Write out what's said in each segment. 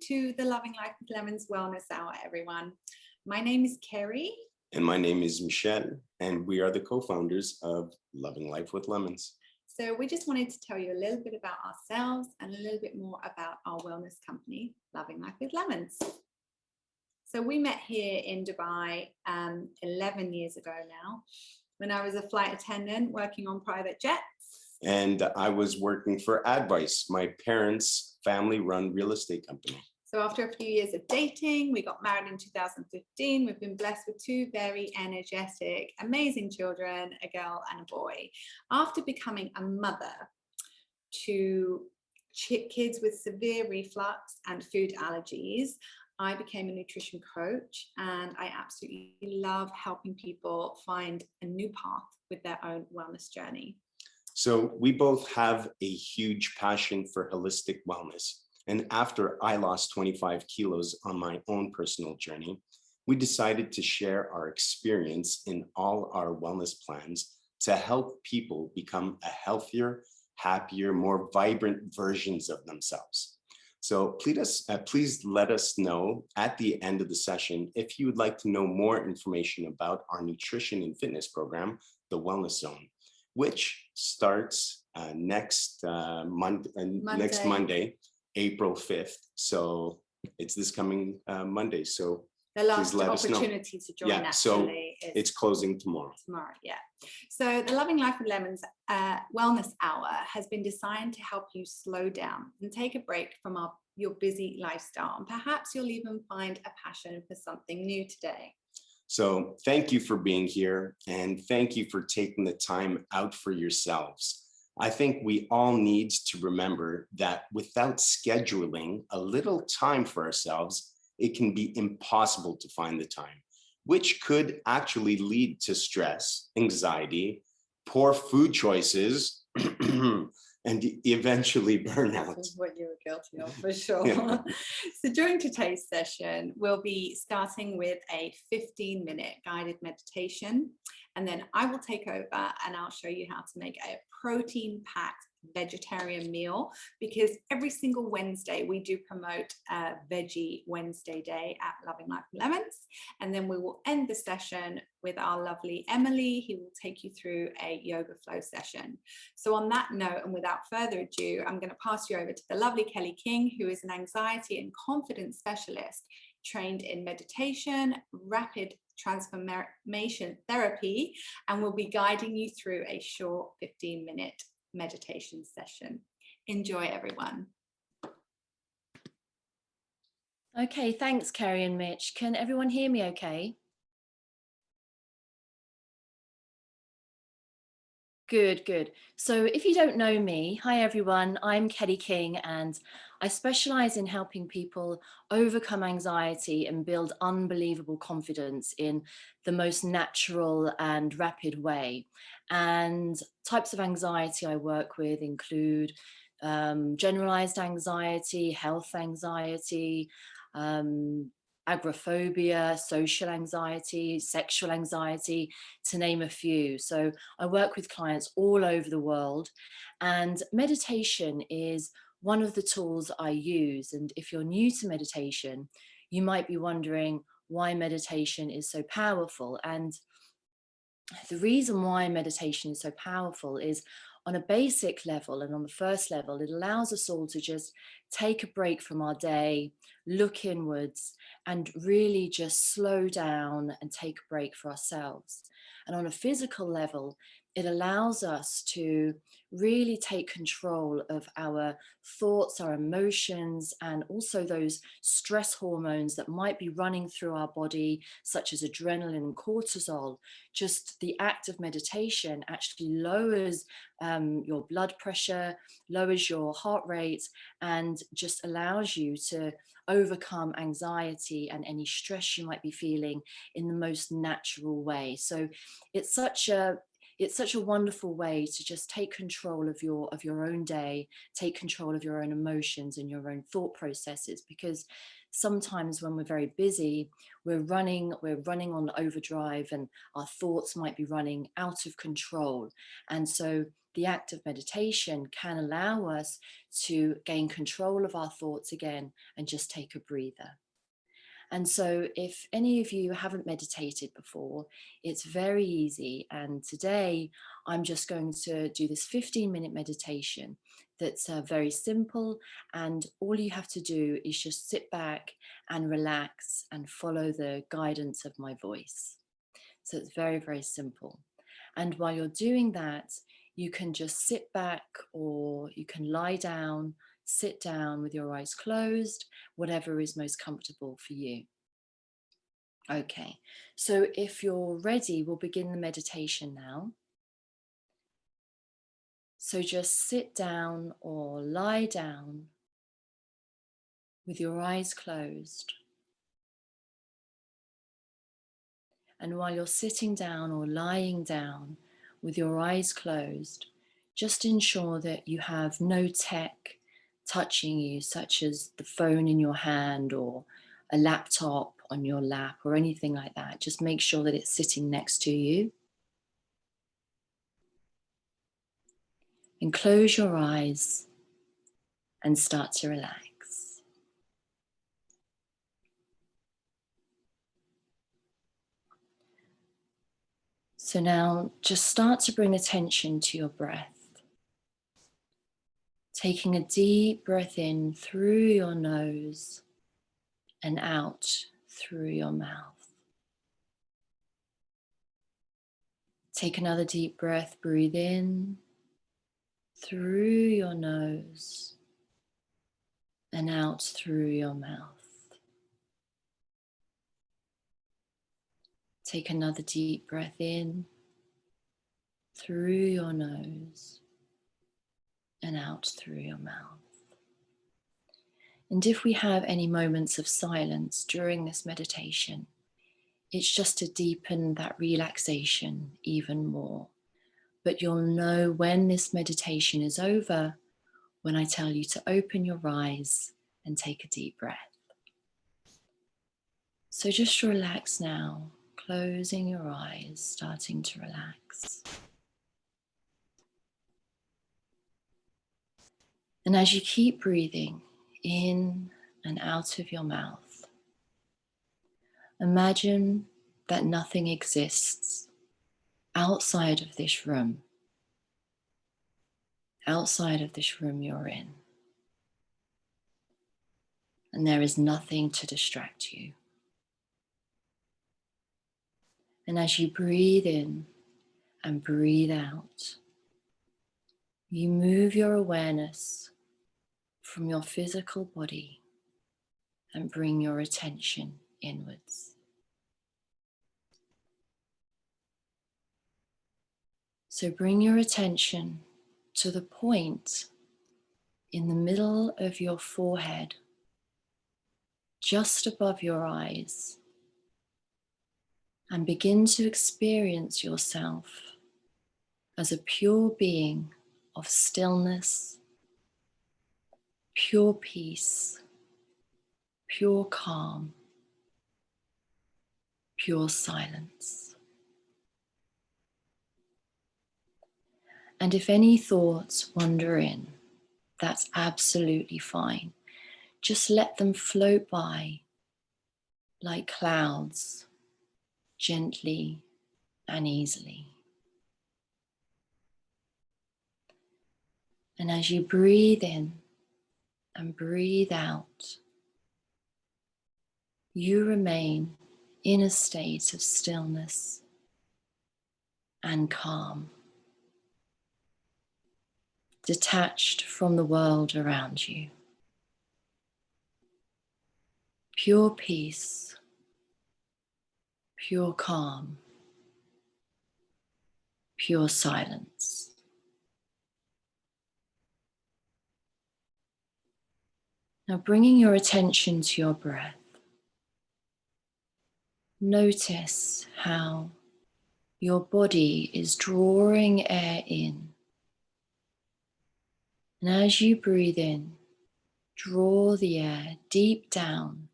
to the Loving Life with Lemons Wellness Hour, everyone. My name is Kerry. And my name is Michelle, and we are the co-founders of Loving Life with Lemons. So we just wanted to tell you a little bit about ourselves and a little bit more about our wellness company, Loving Life with Lemons. So we met here in Dubai 11 years ago now, when I was a flight attendant working on private jets. And I was working for Advice, my parents' family-run real estate company. So after a few years of dating, we got married in 2015. We've been blessed with two very energetic, amazing children, a girl and a boy. After becoming a mother to kids with severe reflux and food allergies, I became a nutrition coach, and I absolutely love helping people find a new path with their own wellness journey. So we both have a huge passion for holistic wellness. And after I lost 25 kilos on my own personal journey, we decided to share our experience in all our wellness plans to help people become a healthier, happier, more vibrant versions of themselves. So please let us know at the end of the session if you would like to know more information about our nutrition and fitness program, the Wellness Zone, which starts next Monday, April 5th. So it's this coming Monday. So the last opportunity to join. Yeah, so it's closing tomorrow. Yeah. So the Loving Life with Lemons Wellness Hour has been designed to help you slow down and take a break from your busy lifestyle. And perhaps you'll even find a passion for something new today. So thank you for being here, and thank you for taking the time out for yourselves. I think we all need to remember that without scheduling a little time for ourselves, it can be impossible to find the time, which could actually lead to stress, anxiety, poor food choices, and eventually burnout. This is what you were guilty of, for sure. Yeah. So during today's session, we'll be starting with a 15-minute guided meditation, and then I will take over and I'll show you how to make a protein-packed vegetarian meal, because every single Wednesday we do promote a Veggie Wednesday day at Loving Life with Lemons, and then we will end the session with our lovely Emily, who will take you through a yoga flow session. So on that note, and without further ado, I'm going to pass you over to the lovely Kelly King, who is an anxiety and confidence specialist trained in meditation, rapid transformation therapy, and will be guiding you through a short 15-minute meditation session. Enjoy, everyone. Okay, thanks, Kerry and Mitch. Can everyone hear me okay? Good. So if you don't know me, hi everyone, I'm Kelly King, and I specialize in helping people overcome anxiety and build unbelievable confidence in the most natural and rapid way. And types of anxiety I work with include generalized anxiety, health anxiety, agoraphobia, social anxiety, sexual anxiety, to name a few. So I work with clients all over the world, and meditation is one of the tools I use. And if you're new to meditation, you might be wondering why meditation is so powerful. And the reason why meditation is so powerful is, on a basic level and on the first level, it allows us all to just take a break from our day, look inwards, and really just slow down and take a break for ourselves. And on a physical level, it allows us to really take control of our thoughts, our emotions, and also those stress hormones that might be running through our body, such as adrenaline and cortisol. Just the act of meditation actually lowers your blood pressure, lowers your heart rate, and just allows you to overcome anxiety and any stress you might be feeling in the most natural way. So it's such a it's such a wonderful way to just take control of your own day, take control of your own emotions and your own thought processes, because sometimes when we're very busy, we're running on overdrive, and our thoughts might be running out of control. And so the act of meditation can allow us to gain control of our thoughts again and just take a breather. And so if any of you haven't meditated before, it's very easy. And today I'm just going to do this 15-minute meditation that's very simple. And all you have to do is just sit back and relax and follow the guidance of my voice. So it's very, very simple. And while you're doing that, you can just sit back, or you can lie down, sit down with your eyes closed, whatever is most comfortable for you. Okay, so if you're ready, we'll begin the meditation now. So just sit down or lie down with your eyes closed. And while you're sitting down or lying down with your eyes closed, just ensure that you have no tech touching you, such as the phone in your hand or a laptop on your lap or anything like that. Just make sure that it's sitting next to you. And close your eyes and start to relax. So now just start to bring attention to your breath. Taking a deep breath in through your nose and out through your mouth. Take another deep breath, breathe in through your nose and out through your mouth. Take another deep breath in through your nose and out through your mouth. And if we have any moments of silence during this meditation, it's just to deepen that relaxation even more. But you'll know when this meditation is over when I tell you to open your eyes and take a deep breath. So just relax now, closing your eyes, starting to relax. And as you keep breathing in and out of your mouth, imagine that nothing exists outside of this room you're in. And there is nothing to distract you. And as you breathe in and breathe out, you move your awareness from your physical body and bring your attention inwards. So bring your attention to the point in the middle of your forehead, just above your eyes, and begin to experience yourself as a pure being of stillness, pure peace, pure calm, pure silence. And if any thoughts wander in, that's absolutely fine. Just let them float by like clouds, gently and easily. And as you breathe in and breathe out, you remain in a state of stillness and calm, detached from the world around you. Pure peace, pure calm, pure silence. Now bringing your attention to your breath, notice how Your body is drawing air in. And as you breathe in, draw the air deep down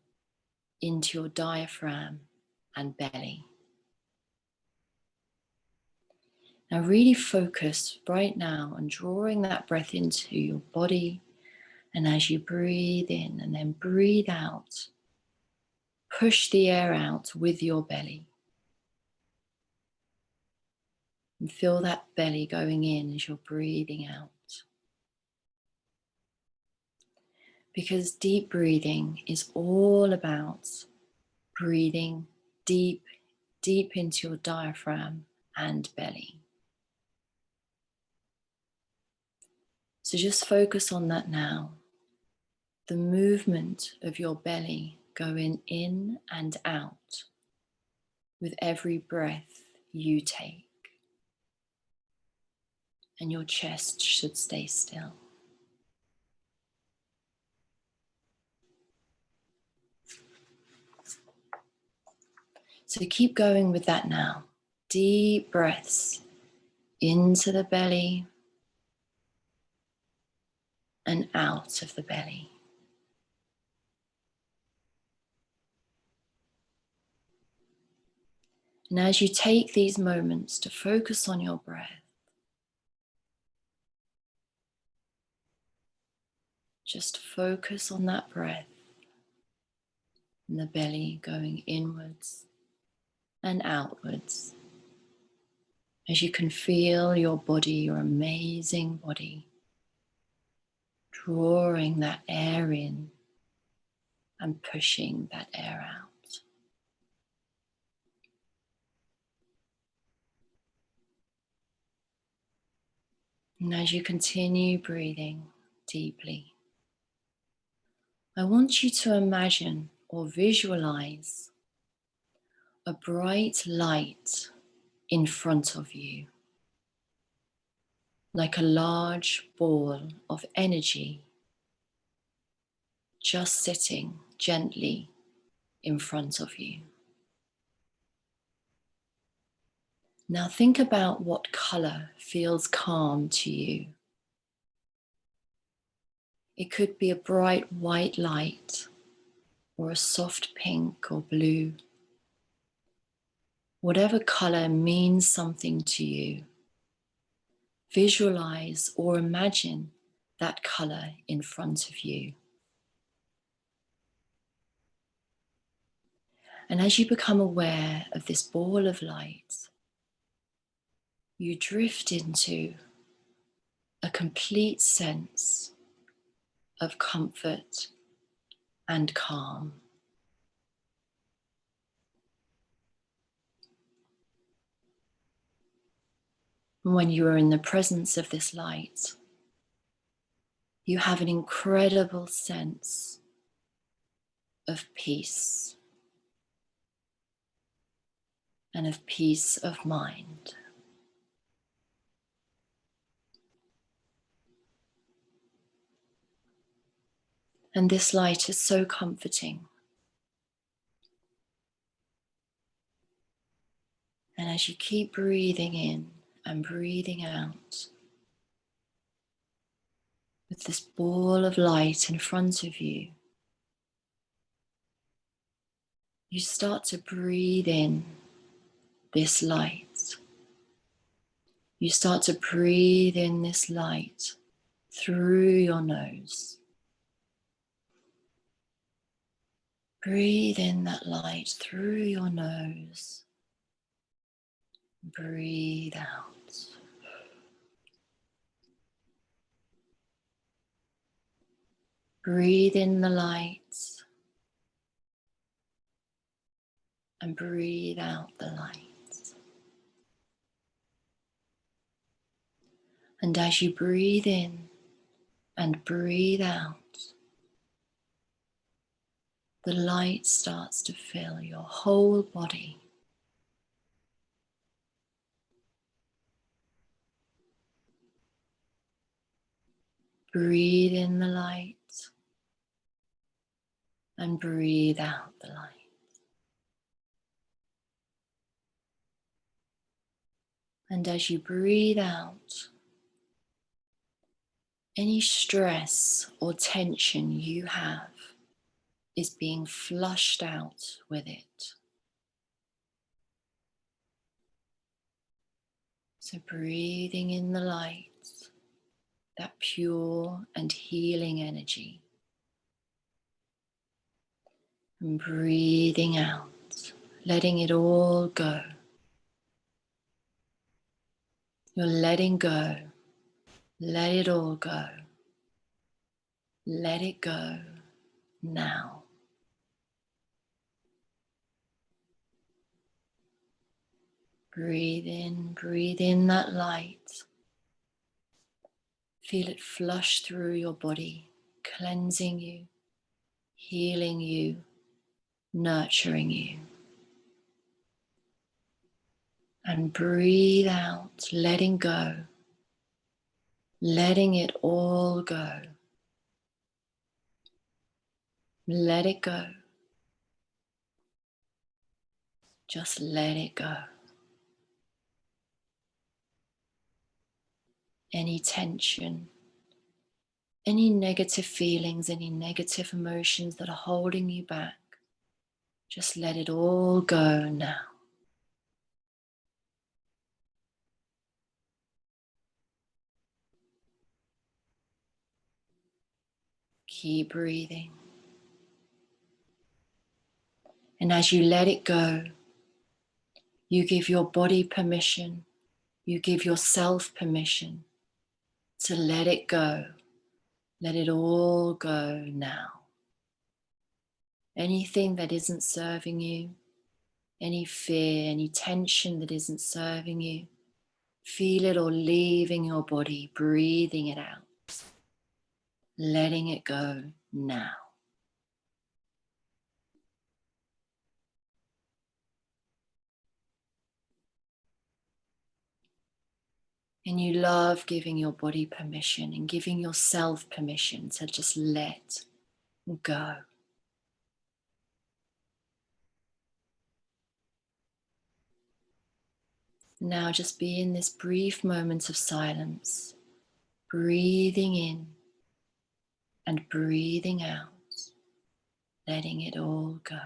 into your diaphragm and belly. Now really focus right now on drawing that breath into your body. And as you breathe in and then breathe out, push the air out with your belly. And feel that belly going in as you're breathing out. Because deep breathing is all about breathing deep, deep into your diaphragm and belly. So just focus on that now. The movement of your belly going in and out with every breath you take. And your chest should stay still. So keep going with that now. Deep breaths into the belly and out of the belly. And as you take these moments to focus on your breath, just focus on that breath and the belly going inwards and outwards. As you can feel your body, your amazing body, drawing that air in and pushing that air out. And as you continue breathing deeply, I want you to imagine or visualize a bright light in front of you, like a large ball of energy just sitting gently in front of you. Now think about what color feels calm to you. It could be a bright white light or a soft pink or blue. Whatever color means something to you, visualize or imagine that color in front of you. And as you become aware of this ball of light, you drift into a complete sense of comfort and calm. When you are in the presence of this light, you have an incredible sense of peace and of peace of mind. And this light is so comforting. And as you keep breathing in and breathing out, with this ball of light in front of you, you start to breathe in this light. You start to breathe in this light through your nose. Breathe in that light through your nose. Breathe out. Breathe in the light and breathe out the light. And as you breathe in and breathe out, the light starts to fill your whole body. Breathe in the light and breathe out the light. And as you breathe out, any stress or tension you have is being flushed out with it. So breathing in the light, that pure and healing energy. And breathing out, letting it all go. You're letting go. Let it all go. Let it go now. Breathe in that light. Feel it flush through your body, cleansing you, healing you, nurturing you. And breathe out, letting go, letting it all go. Let it go. Just let it go. Any tension, any negative feelings, any negative emotions that are holding you back, just let it all go now. Keep breathing. And as you let it go, you give your body permission, you give yourself permission to let it go. Let it all go now. Anything that isn't serving you, any fear, any tension that isn't serving you, feel it all leaving your body, breathing it out, letting it go now. And you love giving your body permission and giving yourself permission to just let go. Now just be in this brief moment of silence, breathing in and breathing out, letting it all go.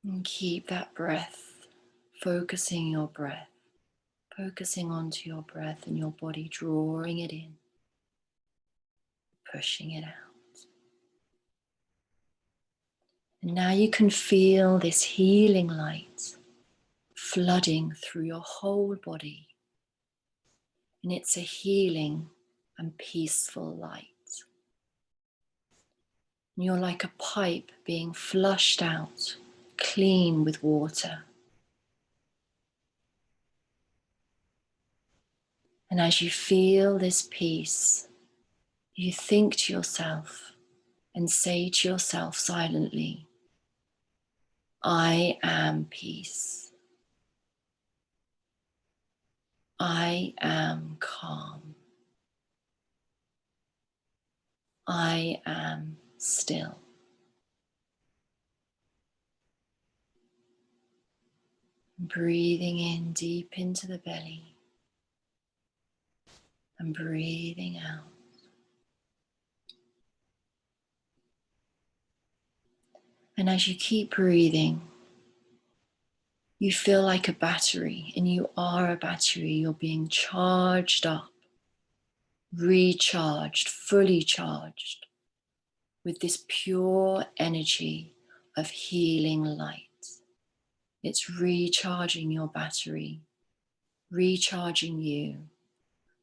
And keep that breath, focusing your breath, focusing onto your breath and your body, drawing it in, pushing it out. And now you can feel this healing light flooding through your whole body. And it's a healing and peaceful light. And you're like a pipe being flushed out, clean with water. And as you feel this peace, you think to yourself and say to yourself silently, I am peace. I am calm. I am still. Breathing in deep into the belly and breathing out. And as you keep breathing, you feel like a battery, and you are a battery. You're being charged up, recharged, fully charged with this pure energy of healing light. It's recharging your battery, recharging you,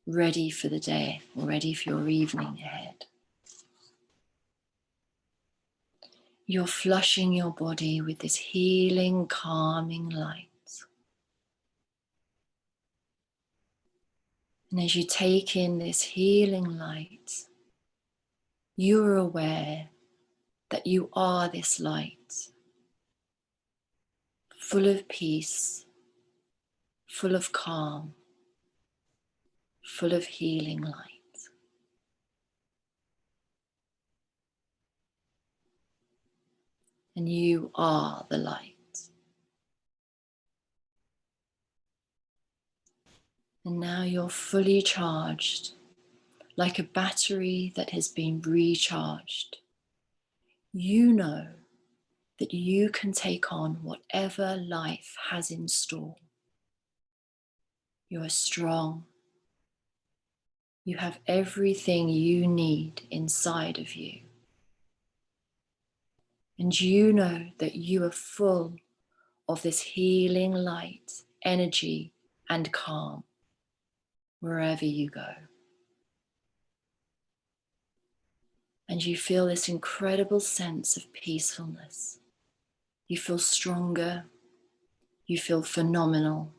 ready for the day, ready for your evening ahead. You're flushing your body with this healing, calming light. And as you take in this healing light, you are aware that you are this light, full of peace, full of calm, full of healing light. And you are the light. And now you're fully charged, like a battery that has been recharged. You know that you can take on whatever life has in store. You are strong. You have everything you need inside of you. And you know that you are full of this healing light, energy, and calm wherever you go. And you feel this incredible sense of peacefulness. You feel stronger. You feel phenomenal.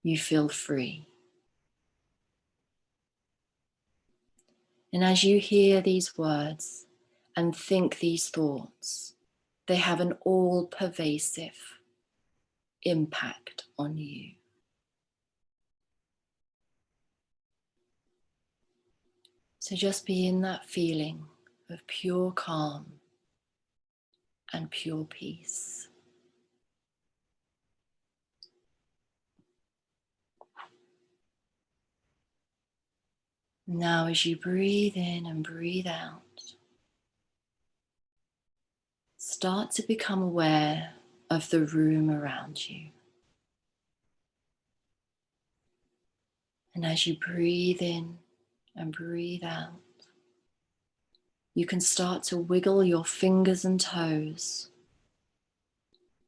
You feel free. And as you hear these words and think these thoughts, they have an all-pervasive impact on you. So just be in that feeling of pure calm and pure peace. Now, as you breathe in and breathe out, start to become aware of the room around you. And as you breathe in and breathe out, you can start to wiggle your fingers and toes.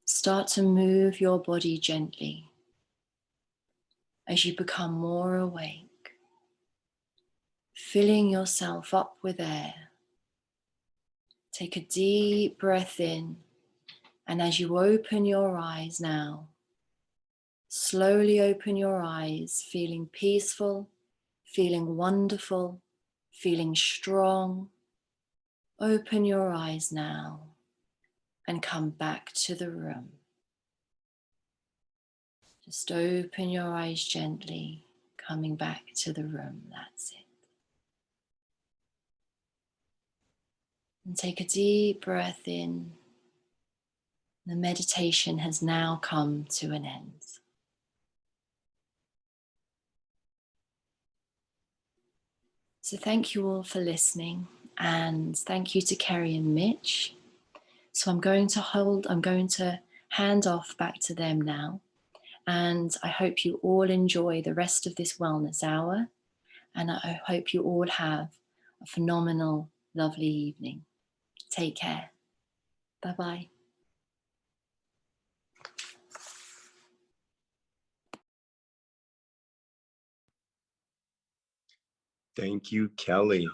Start to move your body gently as you become more awake, filling yourself up with air. Take a deep breath in, and as you open your eyes now, slowly open your eyes, feeling peaceful, feeling wonderful, feeling strong. Open your eyes now and come back to the room. Just open your eyes gently, coming back to the room. That's it. And take a deep breath in. The meditation has now come to an end. So thank you all for listening, and thank you to Kerry and Mitch. So I'm going to hand off back to them now. And I hope you all enjoy the rest of this wellness hour. And I hope you all have a phenomenal, lovely evening. Take care. Bye-bye. Thank you, Kelly.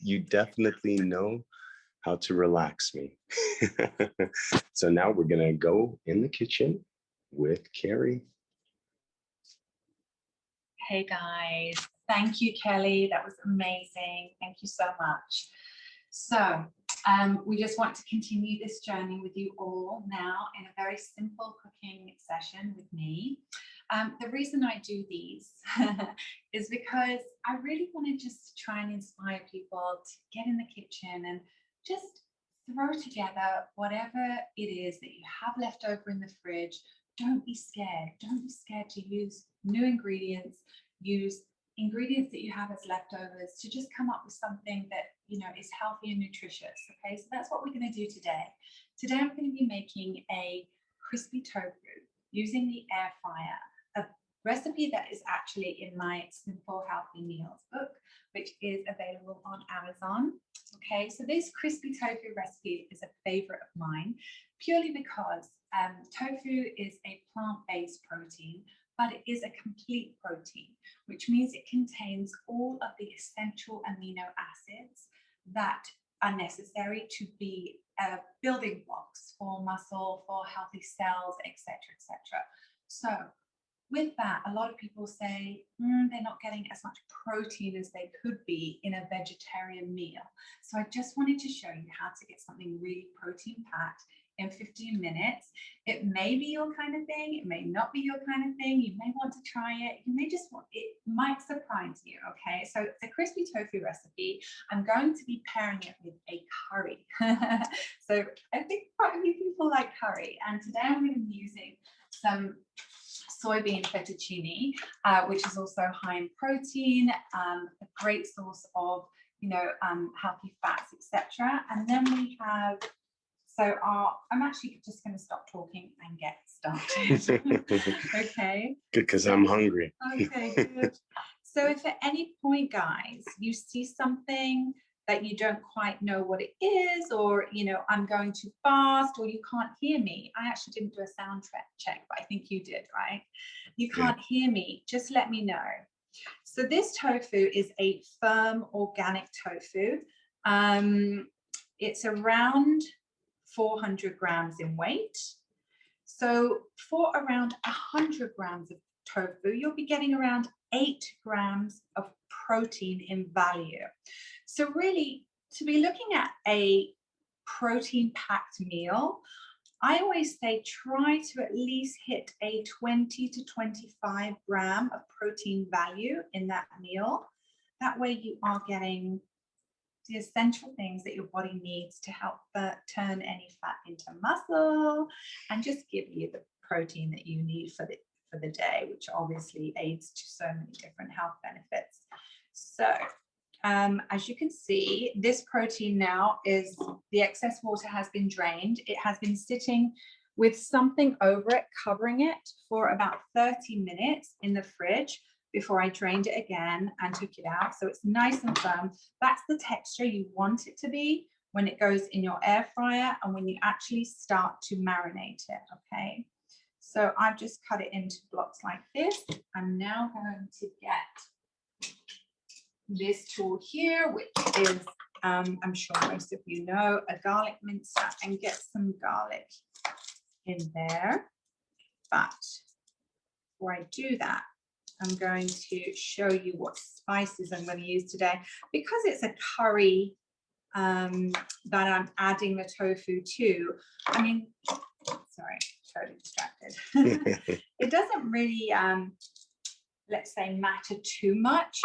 You definitely know how to relax me. So now we're gonna go in the kitchen with Carrie. Hey guys, thank you, Kelly. That was amazing. Thank you so much. So we just want to continue this journey with you all now in a very simple cooking session with me. The reason I do these is because I really want to just try and inspire people to get in the kitchen and just throw together whatever it is that you have left over in the fridge. Don't be scared. Don't be scared to use new ingredients. Use ingredients that you have as leftovers to just come up with something that, you know, is healthy and nutritious. Okay, so that's what we're going to do today. Today I'm going to be making a crispy tofu using the air fryer, a recipe that is actually in my Simple Healthy Meals book, which is available on Amazon. Okay, so this crispy tofu recipe is a favorite of mine, purely because tofu is a plant-based protein, but it is a complete protein, which means it contains all of the essential amino acids that are necessary to be building blocks for muscle, for healthy cells, etc., etc. So with that, a lot of people say they're not getting as much protein as they could be in a vegetarian meal. So I just wanted to show you how to get something really protein packed in 15 minutes. It may be your kind of thing. It may not be your kind of thing. You may want to try it. You may just want, it might surprise you, okay? So it's a crispy tofu recipe. I'm going to be pairing it with a curry. So I think quite a few people like curry. And today I'm going to be using some soybean fettuccine, which is also high in protein, a great source of, you know, healthy fats, etc. And then we have, I'm actually just going to stop talking and get started. Okay. Good, because I'm hungry. Okay, good. So if at any point, guys, you see something that you don't quite know what it is, or, you know, I'm going too fast, or you can't hear me. I actually didn't do a sound check, but I think you did, right? You can't hear me, just let me know. So this tofu is a firm organic tofu. It's around 400 grams in weight. So for around 100 grams of tofu, you'll be getting around 8 grams of protein in value. So really, to be looking at a protein-packed meal, I always say try to at least hit a 20 to 25 gram of protein value in that meal. That way you are getting the essential things that your body needs to help turn any fat into muscle and just give you the protein that you need for the day, which obviously aids to so many different health benefits. So as you can see, this protein now is, the excess water has been drained. It has been sitting with something over it, covering it for about 30 minutes in the fridge before I drained it again and took it out. So it's nice and firm. That's the texture you want it to be when it goes in your air fryer and when you actually start to marinate it, okay? So I've just cut it into blocks like this. I'm now going to get this tool here, which is, I'm sure most of you know, a garlic mincer, and get some garlic in there. But before I do that, I'm going to show you what spices I'm going to use today. Because it's a curry that I'm adding the tofu to, I mean, sorry, totally distracted. It doesn't really, let's say, matter too much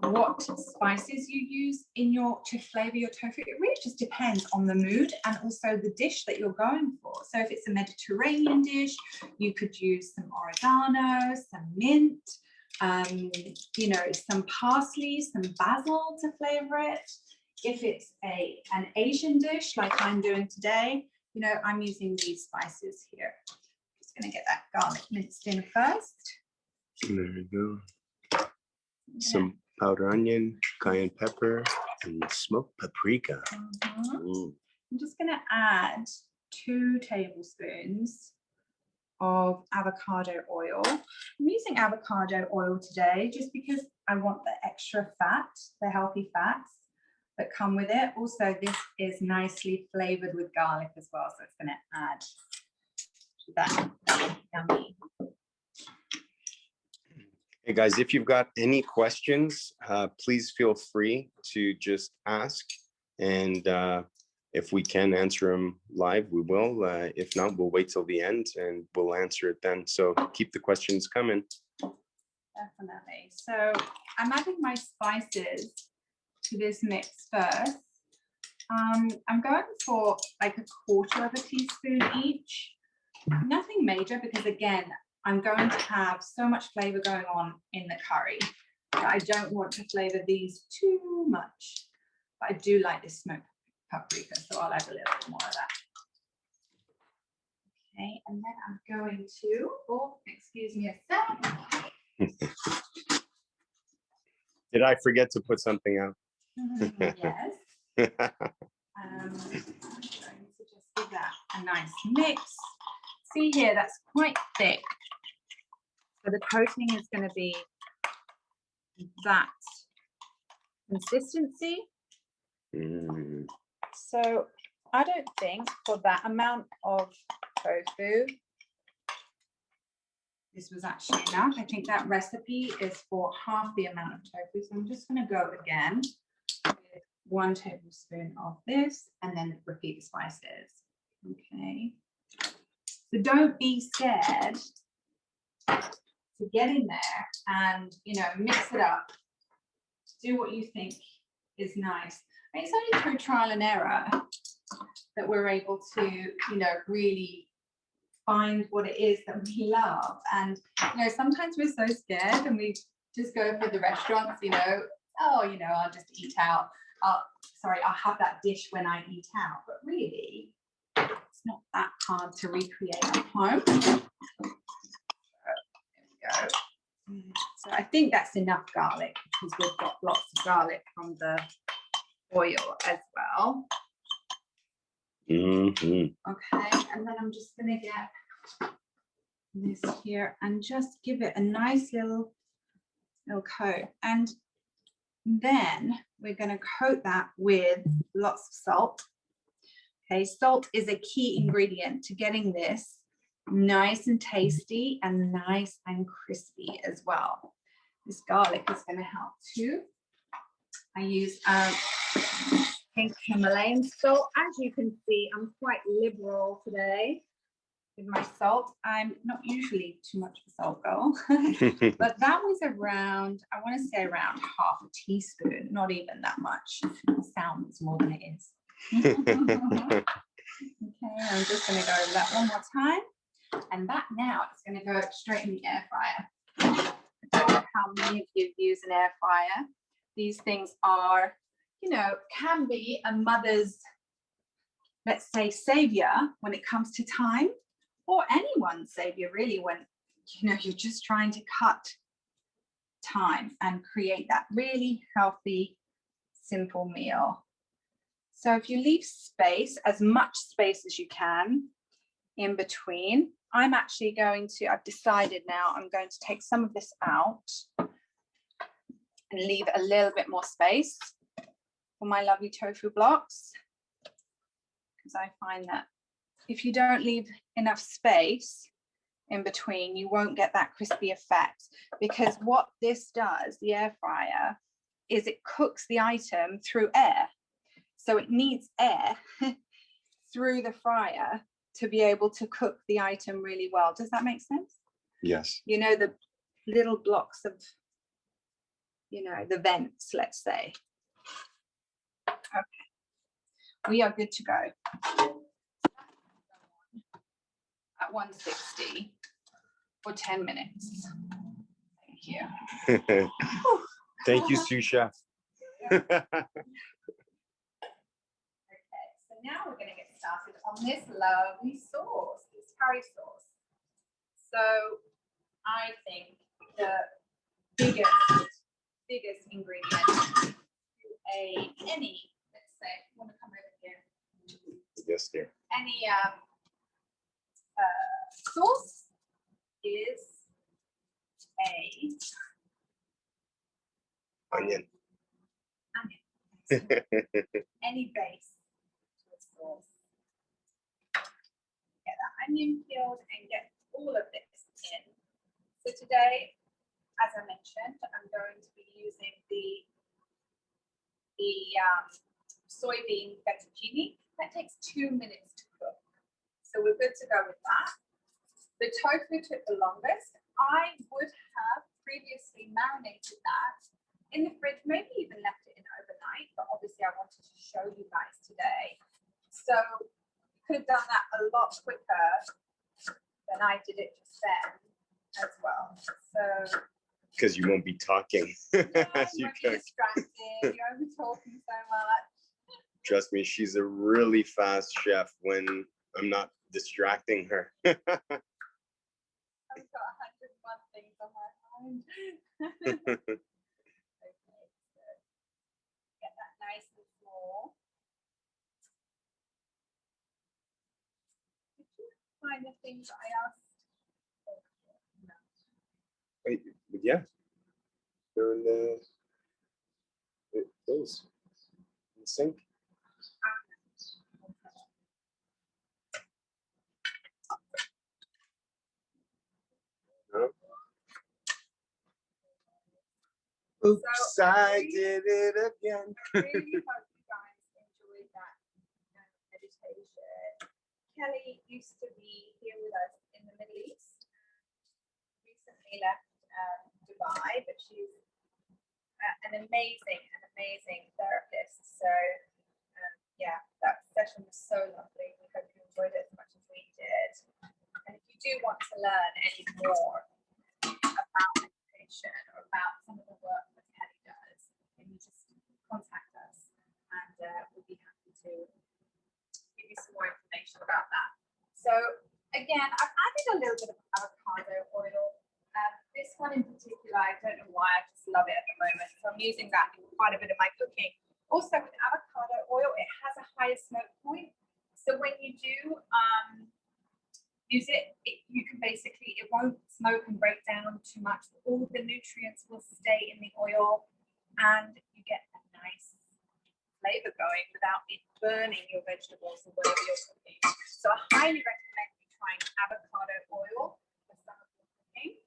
what spices you use in to flavor your tofu. It really just depends on the mood and also the dish that you're going for. So if it's a Mediterranean dish, you could use some oregano, some mint, you know, some parsley, some basil to flavor it. If it's an Asian dish like I'm doing today, you know, I'm using these spices here. Just going to get that garlic minced in first. There we go. Some powdered onion, cayenne pepper, and smoked paprika. I'm just going to add 2 tablespoons of avocado oil. I'm using avocado oil today just because I want the extra fat, the healthy fats that come with it. Also, this is nicely flavored with garlic as well, so it's going to add to that yummy. Hey guys, if you've got any questions, please feel free to just ask, and if we can answer them live, we will. If not, we'll wait till the end and we'll answer it then. So keep the questions coming. Definitely. So I'm adding my spices to this mix first. I'm going for like 1/4 teaspoon each. Nothing major, because again, I'm going to have so much flavor going on in the curry that I don't want to flavor these too much. But I do like this smoked paprika, so I'll add a little bit more of that. Okay, and then I'm going to, oh, excuse me a sec. Did I forget to put something out? Yes. I'm going to just give that a nice mix. See here, that's quite thick. So the coating is going to be that consistency. So I don't think for that amount of tofu, this was actually enough. I think that recipe is for half the amount of tofu. So I'm just going to go again with 1 tablespoon of this and then repeat the spices. Okay. So don't be scared to get in there and, you know, mix it up. Do what you think is nice. And it's only through trial and error that we're able to, you know, really find what it is that we love. And, you know, sometimes we're so scared and we just go for the restaurants, you know, oh, you know, I'll just eat out. I'll have that dish when I eat out. But really, it's not that hard to recreate at home. So, there we go. So I think that's enough garlic because we've got lots of garlic from the oil as well. Mm-hmm. Okay, and then I'm just going to get this here and just give it a nice little coat. And then we're going to coat that with lots of salt. Okay, salt is a key ingredient to getting this nice and tasty and nice and crispy as well. This garlic is going to help too. I use pink Himalayan salt. As you can see, I'm quite liberal today with my salt. I'm not usually too much of a salt girl, but that was around, I want to say around half a teaspoon, not even that much. It sounds more than it is. Okay, I'm just going to go over that one more time. And that now is going to go straight in the air fryer. I don't know how many of you use an air fryer. These things are, you know, can be a mother's, let's say, savior when it comes to time, or anyone's savior really when, you know, you're just trying to cut time and create that really healthy, simple meal. So if you leave space, as much space as you can in between, I'm actually going to, I've decided now, I'm going to take some of this out and leave a little bit more space for my lovely tofu blocks. Because I find that if you don't leave enough space in between, you won't get that crispy effect. Because what this does, the air fryer, is it cooks the item through air. So it needs air through the fryer to be able to cook the item really well. Does that make sense? Yes. You know, the little blocks of, you know, the vents, let's say. Okay, we are good to go. At 160 for 10 minutes. Thank you. Thank you, sous chef. Okay, so now we're going to get started on this lovely sauce, this curry sauce. So I think the biggest ingredient to any, let's say, you want to come over here? Yes, dear. Any sauce is Onion. any base to a sauce. Get that onion peeled and get all of this in. So today, as I mentioned, I'm going to be using the soybean fettuccine. That takes 2 minutes to cook. So we're good to go with that. The tofu took the longest. I would have previously marinated that in the fridge, maybe even left it in overnight, but obviously I wanted to show you guys today. So you could have done that a lot quicker than I did it just then as well. So Because you won't be talking. no, you won't be distracted. You won't be talking so much. Trust me, she's a really fast chef when I'm not distracting her. I've got 101 things on my mind. Okay, so get that nice and small. Did you find the things that I asked? No. Wait, yeah. They're in those. In the sink. No. Oops, So I did it again. I really hope you guys enjoyed that meditation. Kelly used to be here with us in the Middle East. Recently left Dubai, but she's an amazing therapist. So yeah, that session was so lovely. We hope you enjoyed it as much as we did. And if you do want to learn any more about meditation or about some of the work that Kelly does, then you just contact us, and we'll be happy to give you some more information about that. So again, I've added a little bit of avocado oil. This one in particular, I don't know why, I just love it at the moment. So I'm using that in quite a bit of my cooking. Also with avocado oil, it has a higher smoke point. So when you do use it, you can basically, it won't smoke and break down too much. All the nutrients will stay in the oil, and you get a nice flavor going without it burning your vegetables or whatever you're cooking. So I highly recommend you trying avocado oil for some of your cooking.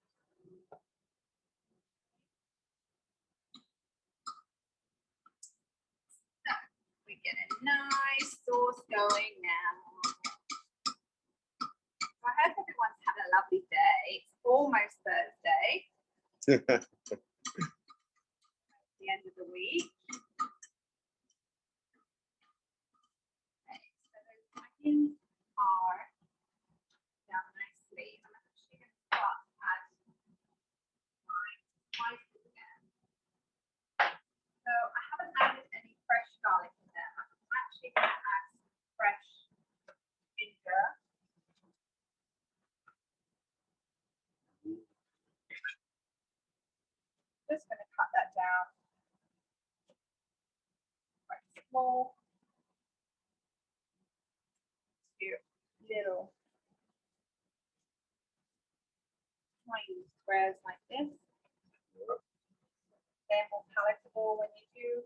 So we get a nice sauce going now. So I hope everyone's had a lovely day. It's almost Thursday. The end of the week. Okay, so those onions are down nicely. I'm actually going to start add my spices again. So I haven't added any fresh garlic in there. I'm actually going to add some fresh ginger. Just going to cut that down quite small to little tiny squares like this. They're more palatable when you do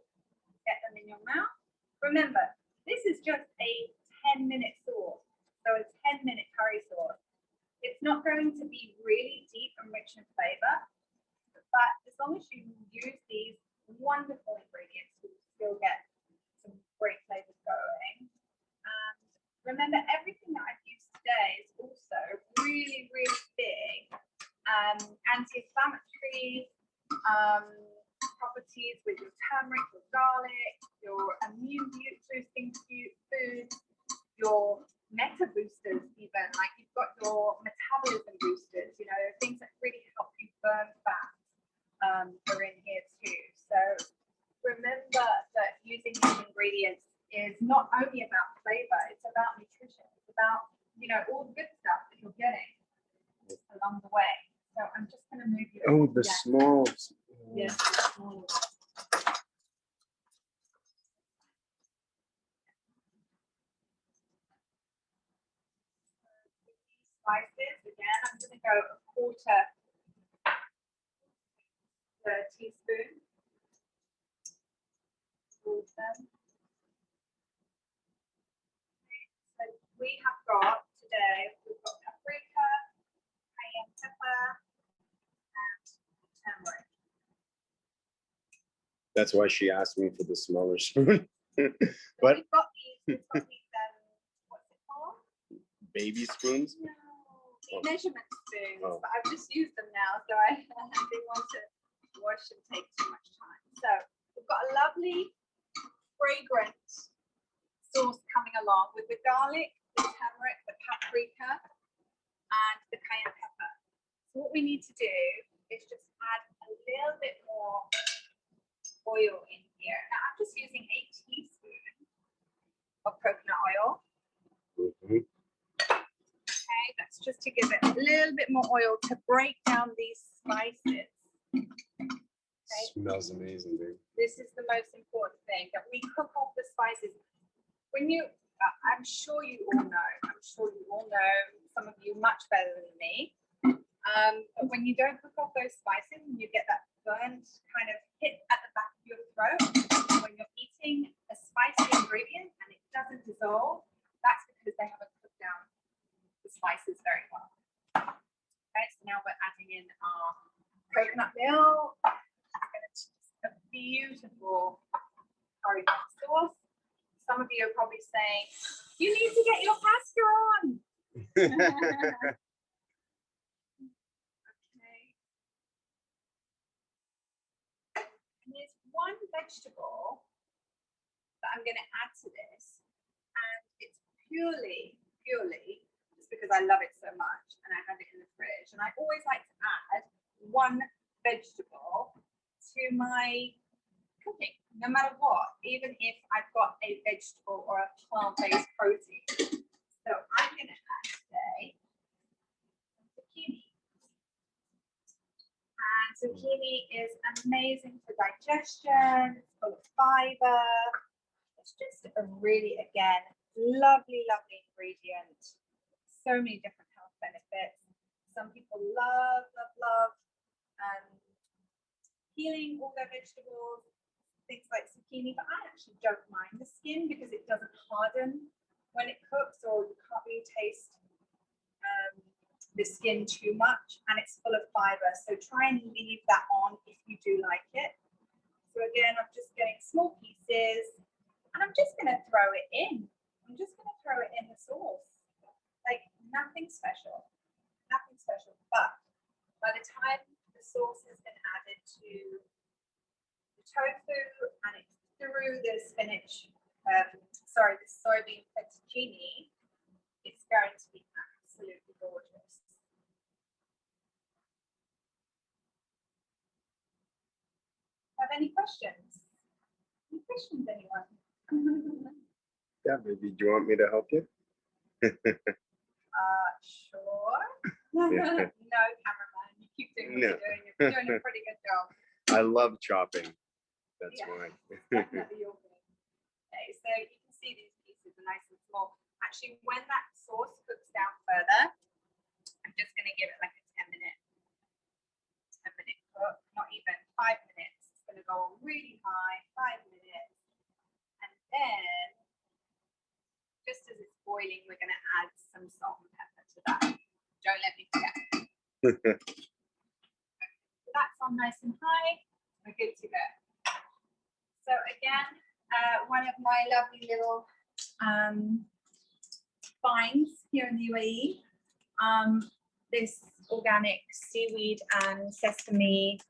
get them in your mouth. Remember, this is just a 10-minute sauce, so a 10-minute curry sauce. It's not going to be really deep and rich in flavor, but as long as you use these wonderful ingredients, you still get some great flavors going. And remember, everything that I've used today is also really, really big anti-inflammatory properties with your turmeric, your garlic, your immune boosting foods, your meta boosters, even like you've got your metabolism boosters, you know, things that really help you burn fat are in here too. So remember that using these ingredients is not only about flavor, it's about nutrition. It's about, you know, all the good stuff that you're getting along the way. So I'm just going to move you. Oh, the small. Yes, the small. Spices again, I'm going to go a quarter teaspoon. So we have got today, we've got paprika, cayenne pepper, and turmeric. That's why she asked me for the smaller spoon. But we've got these what's it called? Baby spoons? No, the measurement spoons, Oh. but I've just used them now, so I didn't want to wash and take too much time. So we've got a lovely, fragrant sauce coming along with the garlic, the turmeric, the paprika, and the cayenne pepper. So what we need to do is just add a little bit more oil in here. Now I'm just using a teaspoon of coconut oil. Mm-hmm. Okay, that's just to give it a little bit more oil to break down these spices. Okay. Smells amazing, dude. This is the most important thing, that we cook off the spices. When you, I'm sure you all know, some of you much better than me, but when you don't cook off those spices and you get that burnt kind of hit at the back of your throat when you're eating a spicy ingredient and it doesn't dissolve, that's because they haven't cooked down the spices very well. Okay, so now we're adding in our coconut milk. It's a beautiful curry sauce. Some of you are probably saying, You need to get your pasta on. Okay. And there's one vegetable that I'm going to add to this, and it's purely just because I love it so much and I have it in the fridge. And I always like to add one vegetable to my cooking, no matter what, even if I've got a vegetable or a plant-based protein. So I'm going to add today zucchini. And zucchini is amazing for digestion, it's full of fiber. It's just a really, again, lovely ingredient. So many different health benefits. Some people love peeling all their vegetables, things like zucchini, but I actually don't mind the skin because it doesn't harden when it cooks, or you can't really taste the skin too much, and it's full of fiber. So try and leave that on if you do like it. So again, I'm just getting small pieces and I'm just going to throw it in. I'm just going to throw it in the sauce. Like nothing special, but by the time the sauce has been added to the tofu and it's through the spinach, the soybean fettuccine, it's going to be absolutely gorgeous. Have any questions? Any questions, anyone? Yeah, maybe. Do you want me to help you? Sure. No, cameraman. You keep doing what you're doing. You're doing a pretty good job. I love chopping. That's why. Definitely your thing. Okay, so you can see these pieces are nice and small. Actually, when that sauce cooks down further, I'm just going to give it like a 10-minute cook, not even 5 minutes. It's going to go on really high, 5 minutes. And then, just as it's boiling, we're going to add some salt and pepper to that. Don't let me forget. So that's on nice and high. We're good to go. So again, one of my lovely little finds here in the UAE, this organic seaweed and sesame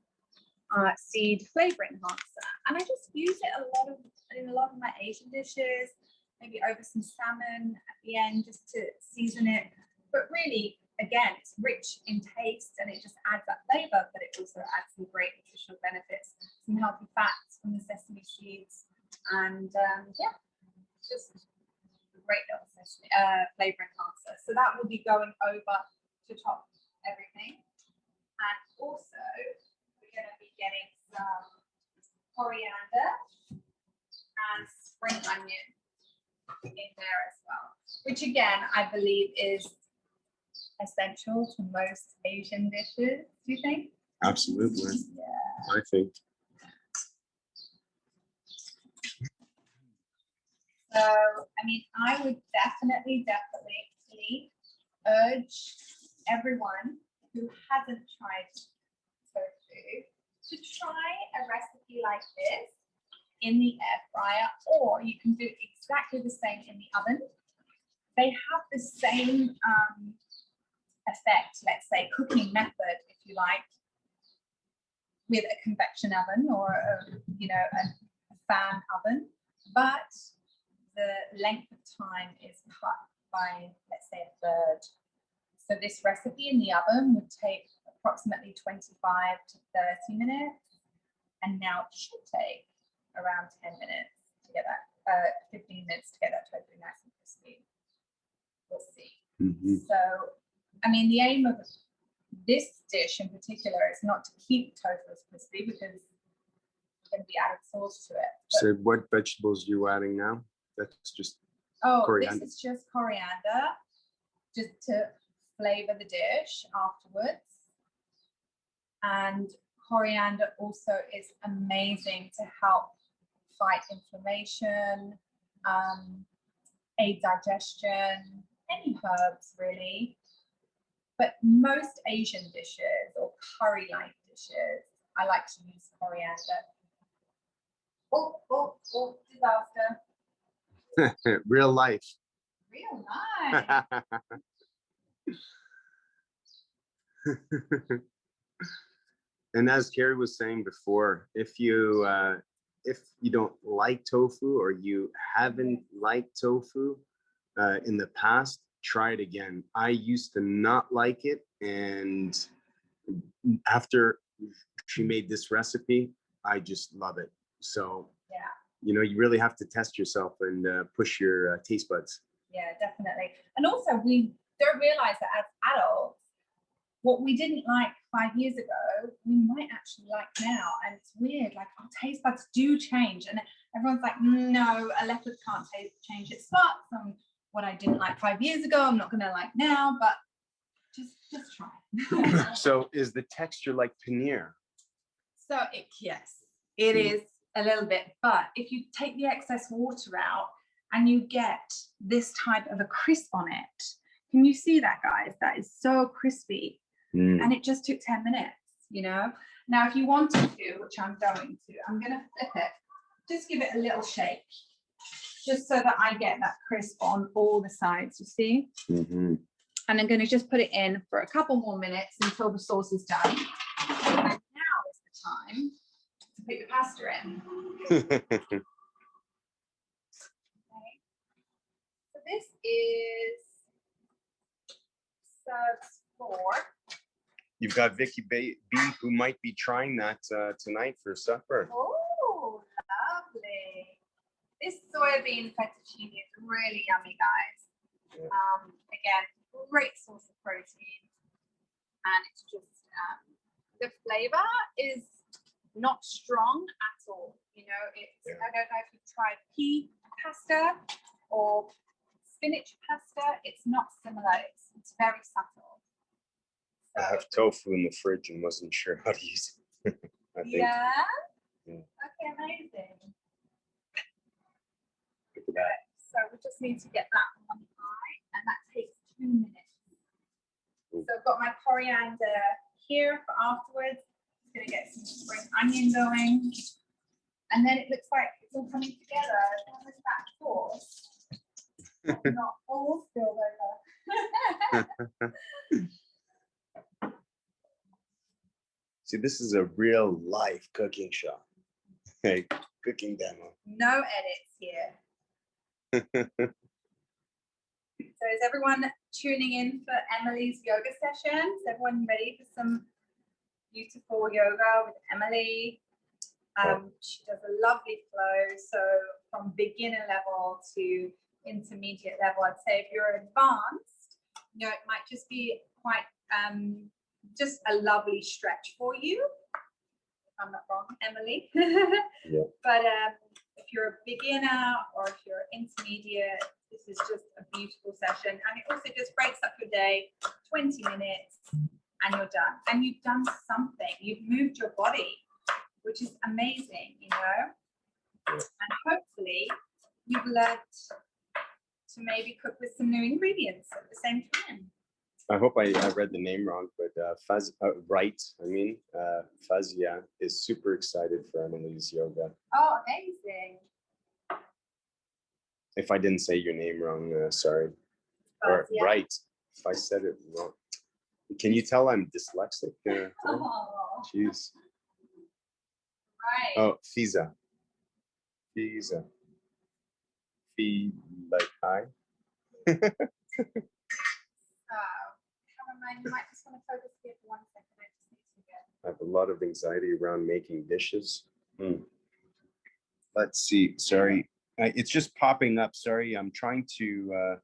seed flavor enhancer, and I just use it in a lot of my Asian dishes, maybe over some salmon at the end just to season it. But really, again, it's rich in taste and it just adds that flavor, but it also adds some great nutritional benefits, some healthy fats from the sesame seeds, and yeah, just a great little sesame flavor enhancer. So that will be going over to top everything. And also, we're going to be getting some coriander and spring onion in there as well, which again, I believe is essential to most Asian dishes. Do you think? Absolutely. Yeah. I think. So, I mean, I would definitely urge everyone who hasn't tried tofu to try a recipe like this in the air fryer, or you can do exactly the same in the oven. They have the same effect, let's say, cooking method, if you like, with a convection oven or a fan oven, but the length of time is cut by, let's say, a third. So this recipe in the oven would take approximately 25 to 30 minutes, and now it should take around 10 minutes to get that, 15 minutes to get that tofu nice and crispy. We'll see. Mm-hmm. So, I mean, the aim of this dish in particular is not to keep tofu as crispy because there's going to be added sauce to it. So what vegetables are you adding now? That's just coriander. This is just coriander, just to flavor the dish afterwards. And coriander also is amazing to help fight inflammation, aid digestion, any herbs really. But most Asian dishes or curry-like dishes, I like to use coriander. Oh, disaster. Real life. Real nice. And as Carrie was saying before, if you don't like tofu or you haven't liked tofu in the past, try it again. I used to not like it, and after she made this recipe, I just love it. So Yeah. You know, you really have to test yourself and push your taste buds. Yeah, definitely. And also, we don't realize that as adults, what we didn't like 5 years ago, we might actually like now. And it's weird, like our taste buds do change. And everyone's like, no, a leopard can't change its spots. And what I didn't like 5 years ago, I'm not going to like now, but just try. So is the texture like paneer? So yes, it is a little bit, but if you take the excess water out and you get this type of a crisp on it, can you see that, guys? That is so crispy. And it just took 10 minutes, you know. Now, if you wanted to, which I'm going to flip it, just give it a little shake, just so that I get that crisp on all the sides, you see. And I'm going to just put it in for a couple more minutes until the sauce is done. And now is the time to put your pasta in. Okay. So this is served for. You've got Vicky B, who might be trying that tonight for supper. Oh, lovely. This soybean fettuccine is really yummy, guys. Yeah. Again, great source of protein. And it's just, the flavor is not strong at all. You know, it's, I don't know if you've tried pea pasta or spinach pasta. It's not similar. It's very subtle. I have tofu in the fridge and wasn't sure how to use it. I think. Yeah? Yeah. Okay, amazing. Look at that. So we just need to get that on high, and that takes 2 minutes. Ooh. So I've got my coriander here for afterwards. I'm going to get some spring onion going. And then it looks like it's all coming together. How is that sauce? Not all spilled over. See, this is a real life cooking show. Hey, cooking demo. No edits here. So is everyone tuning in for Emily's yoga session? Is everyone ready for some beautiful yoga with Emily? She does a lovely flow. So from beginner level to intermediate level, I'd say if you're advanced, you know, it might just be quite just a lovely stretch for you. If I'm not wrong, Emily. Yeah. But if you're a beginner or if you're intermediate, this is just a beautiful session. And it also just breaks up your day, 20 minutes, and you're done. And you've done something. You've moved your body, which is amazing, you know. And hopefully you've learned to maybe cook with some new ingredients at the same time. I hope I read the name wrong, but Fazia is super excited for Emily's yoga. Oh, amazing. If I didn't say your name wrong, sorry. Or Fazia. right, if I said it wrong. Can you tell I'm dyslexic? Oh, Jeez. right. Oh, Fiza. Fiza. Fee, like hi. You might just want to focus here for 1 second. I just need to get. I have a lot of anxiety around making dishes. Let's see. Sorry, it's just popping up. Sorry, I'm trying to.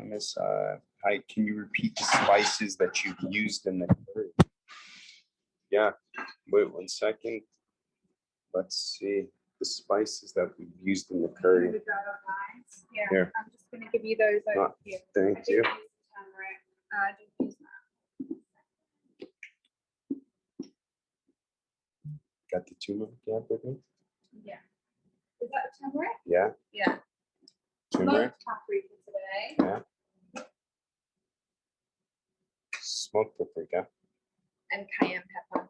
Miss, hi. Can you repeat the spices that you've used in the curry? Yeah. Wait 1 second. Let's see the spices that we've used in the curry. Yeah, Here. I'm just going to give you those over here. Thank you. I didn't use that. Got the turmeric, yeah, baby? Yeah. Is that the turmeric? Yeah. Yeah. Turmeric. Smoked paprika today. Yeah. Smoked paprika. And cayenne pepper.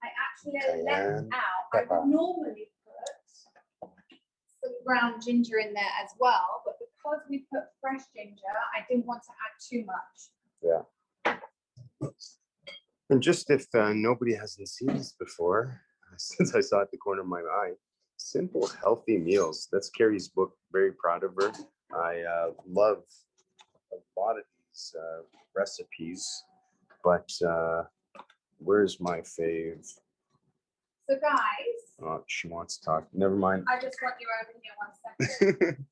I actually Cayenne left out. pepper. I would normally put some ground ginger in there as well, but because we put fresh ginger, I didn't want to add too much. Yeah. And just if nobody hasn't seen this before, since I saw it at the corner of my eye, simple, healthy meals. That's Carrie's book. Very proud of her. I love a lot of these recipes, but where's my fave? So guys, Oh, she wants to talk. Never mind. I just want you over here 1 second.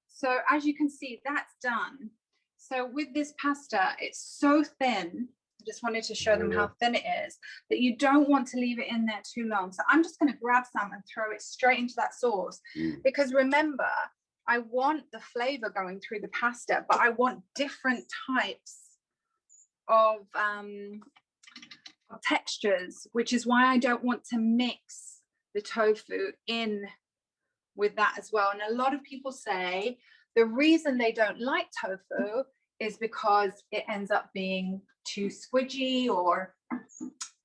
So as you can see, that's done. So with this pasta, it's so thin. I just wanted to show them how thin it is, that you don't want to leave it in there too long. So I'm just going to grab some and throw it straight into that sauce. Because remember, I want the flavor going through the pasta, but I want different types of textures, which is why I don't want to mix the tofu in with that as well. And a lot of people say the reason they don't like tofu is because it ends up being too squidgy or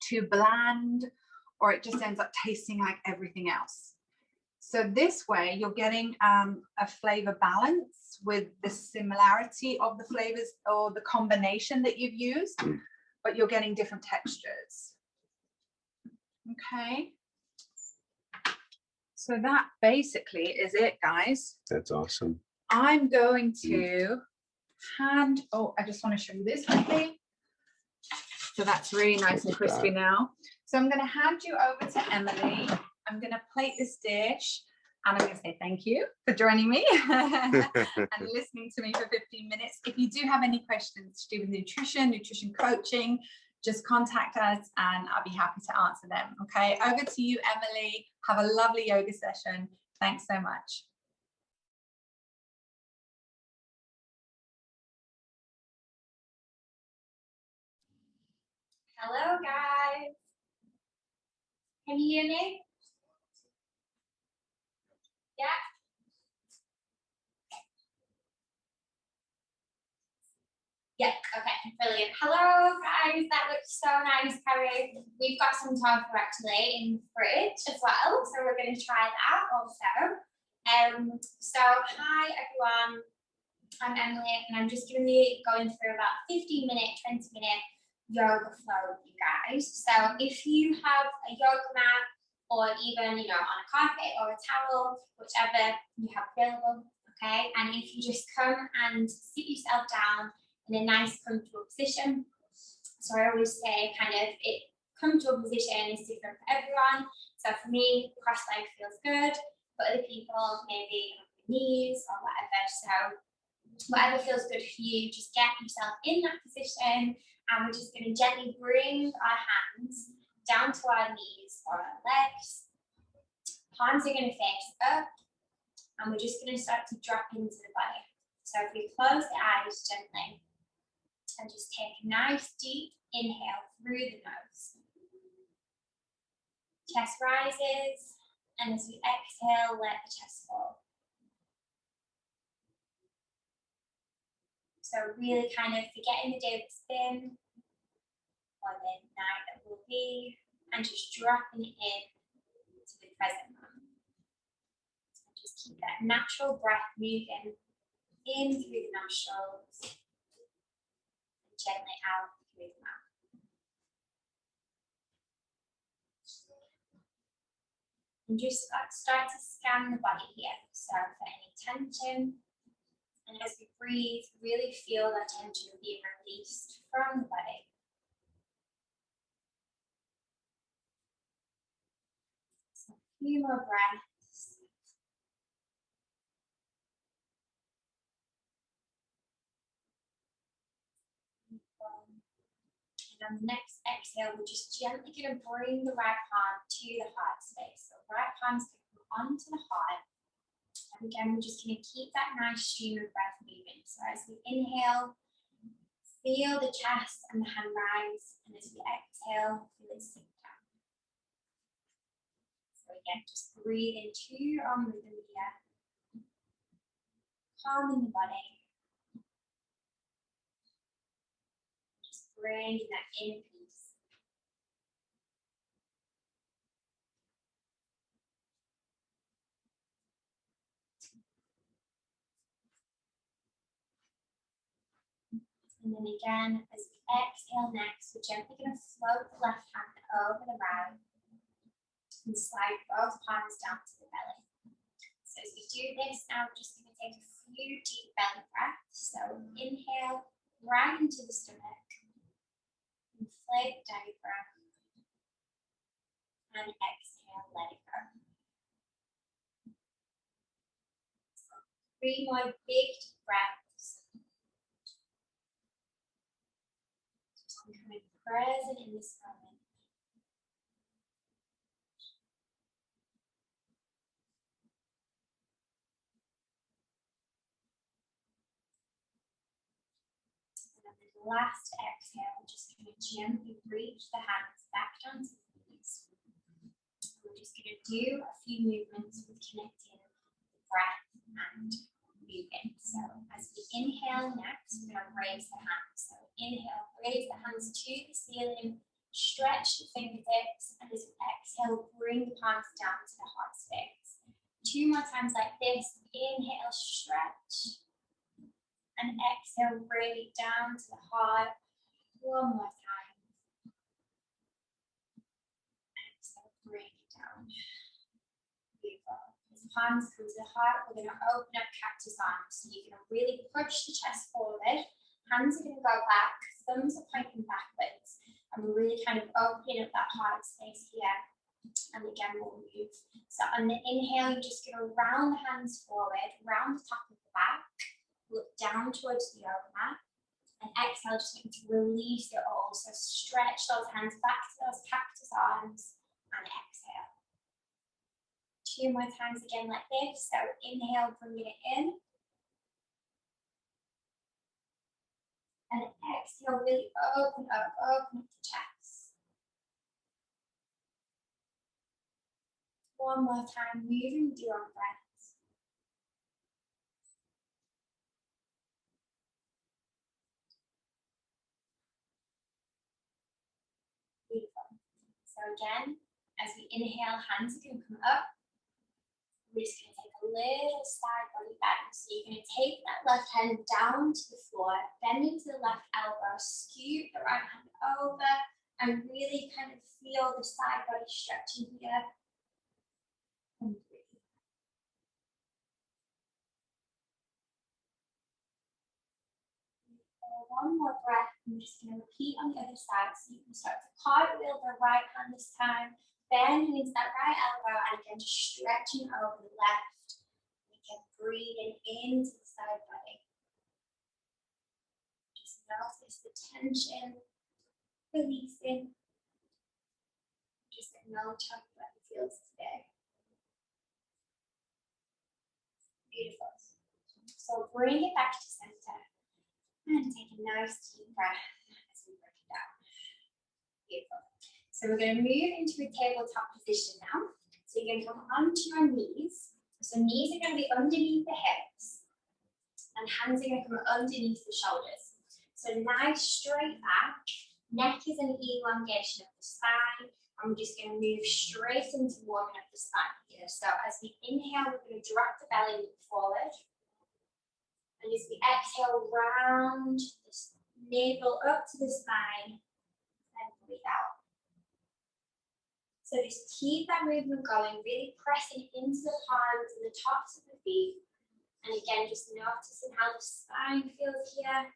too bland, or it just ends up tasting like everything else. So this way you're getting a flavor balance with the similarity of the flavors or the combination that you've used, but you're getting different textures. Okay. So that basically is it, guys. That's awesome. I'm going to I just want to show you this quickly. So that's really nice and crispy now. So I'm going to hand you over to Emily. I'm going to plate this dish and I'm going to say thank you for joining me and listening to me for 15 minutes. If you do have any questions to do with nutrition coaching, just contact us and I'll be happy to answer them. Okay, over to you, Emily. Have a lovely yoga session. Thanks so much. Hello guys, can you hear me? Yeah. Yeah, okay, brilliant. Hello guys, that looks so nice, Carrie. We've got some tofu actually in the fridge as well, so we're going to try that also. So hi everyone, I'm Emily and I'm just going to be going through about 15-minute, 20-minute yoga flow with you guys. So if you have a yoga mat or even, on a carpet or a towel, whichever you have available, okay, and if you just come and sit yourself down in a nice comfortable position. So I always say comfortable position is different for everyone. So for me, cross-legged feels good. For other people, maybe on your knees or whatever. So whatever feels good for you, just get yourself in that position. And we're just going to gently bring our hands down to our knees or our legs. Palms are going to face up. And we're just going to start to drop into the body. So if we close the eyes gently and just take a nice deep inhale through the nose. Chest rises. And as we exhale, let the chest fall. So really kind of forgetting the day that's been or the night that will be and just dropping it in to the present moment. And just keep that natural breath moving in through the nostrils and gently out through the mouth. And just start to scan the body here. So for any tension. And as we breathe, really feel that tension being released from the body. So a few more breaths. And on the next exhale, we're just gently going to bring the right palm to the heart space. So right palm's going to come onto the heart. And again, we're just going to keep that nice stream of breath moving. So as we inhale, feel the chest and the hand rise. And as we exhale, feel it sink down. So again, just breathe into your own rhythm here. Calming the body. Just bringing that inner peace. And then again, as we exhale next, we're gently going to float the left hand over the right and slide both palms down to the belly. So as we do this now, we're just going to take a few deep belly breaths. So inhale right into the stomach, inflate the diaphragm, and exhale, let it go. So 3 more big deep breaths. Becoming present in this moment. And then the last exhale, just going to gently reach the hands back down to the knees. And we're just going to do a few movements with connecting the breath and moving. So as we inhale next, we're going to raise the hands. So inhale, raise the hands to the ceiling, stretch the fingertips, and as we exhale, bring the palms down to the heart space. 2 more times like this. Inhale, stretch, and exhale, bring it down to the heart. 1 more time. Exhale, bring it down. Beautiful. As palms come to the heart, we're going to open up cactus arms. So you're going to really push the chest forward. Hands are going to go back, thumbs are pointing backwards. And we're really kind of opening up that heart space here. And again, we'll move. So on the inhale, you're just going to round the hands forward, round the top of the back, look down towards the yoga mat. And exhale, just going to release it all. So stretch those hands back to those cactus arms and exhale. 2 more times again like this. So inhale, bringing it in. And exhale, really open up the chest. 1 more time, moving with your own breath. Beautiful. So again, as we inhale, hands are going to come up. We're just going to take a little side body bend. So you're going to take that left hand down to the floor, bend into the left elbow, scoot the right hand over, and really kind of feel the side body stretching here. And breathe. One more breath. I'm just going to repeat on the other side. So you can start to cartwheel the right hand this time, bending into that right elbow, and again just stretching over the left. Breathing into the side body. Just notice the tension, releasing. Just acknowledge how your body feels today. Beautiful. So bring it back to center and take a nice deep breath as we break it down. Beautiful. So we're going to move into a tabletop position now. So you're going to come onto your knees. So knees are going to be underneath the hips and hands are going to come underneath the shoulders. So nice straight back, neck is an elongation of the spine, and we're just going to move straight into warming up the spine here. So as we inhale, we're going to drop the belly forward. And as we exhale, round the navel up to the spine and breathe out. So just keep that movement going, really pressing into the palms and the tops of the feet. And again, just noticing how the spine feels here,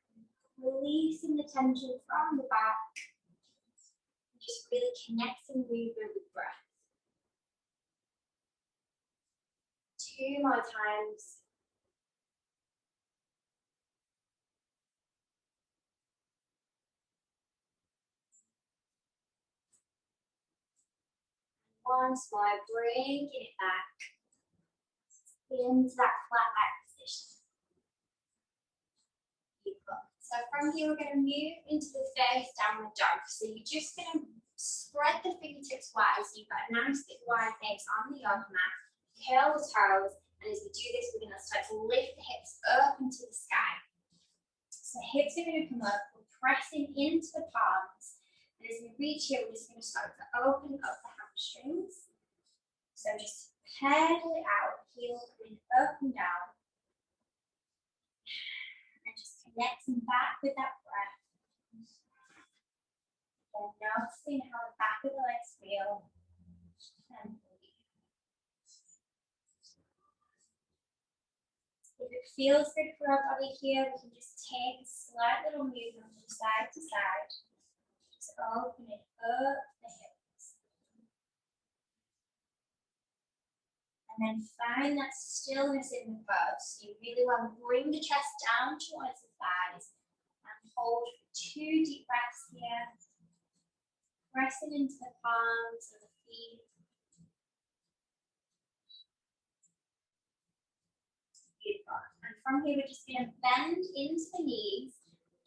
releasing the tension from the back. Just really connecting movement with breath. 2 more times. Once more, bringing it back into that flat back position. Beautiful. So from here, we're going to move into the face downward dog. So you're just going to spread the fingertips wide. So you've got a nice big wide base on the yoga mat. Curl the toes. And as we do this, we're going to start to lift the hips up into the sky. So hips are going to come up. We're pressing into the palms. And as we reach here, we're just going to start to open up the hamstrings. So just pedal it out, heel coming up and down. And just connecting back with that breath. Again, noticing how the back of the legs feel. And breathe. If it feels good for our body here, we can just take a slight little movement from side to side. Just opening up the hips. And then find that stillness in the pose. So you really want to bring the chest down towards the thighs and hold for 2 deep breaths here. Pressing into the palms of the feet. Beautiful. And from here, we're just going to bend into the knees.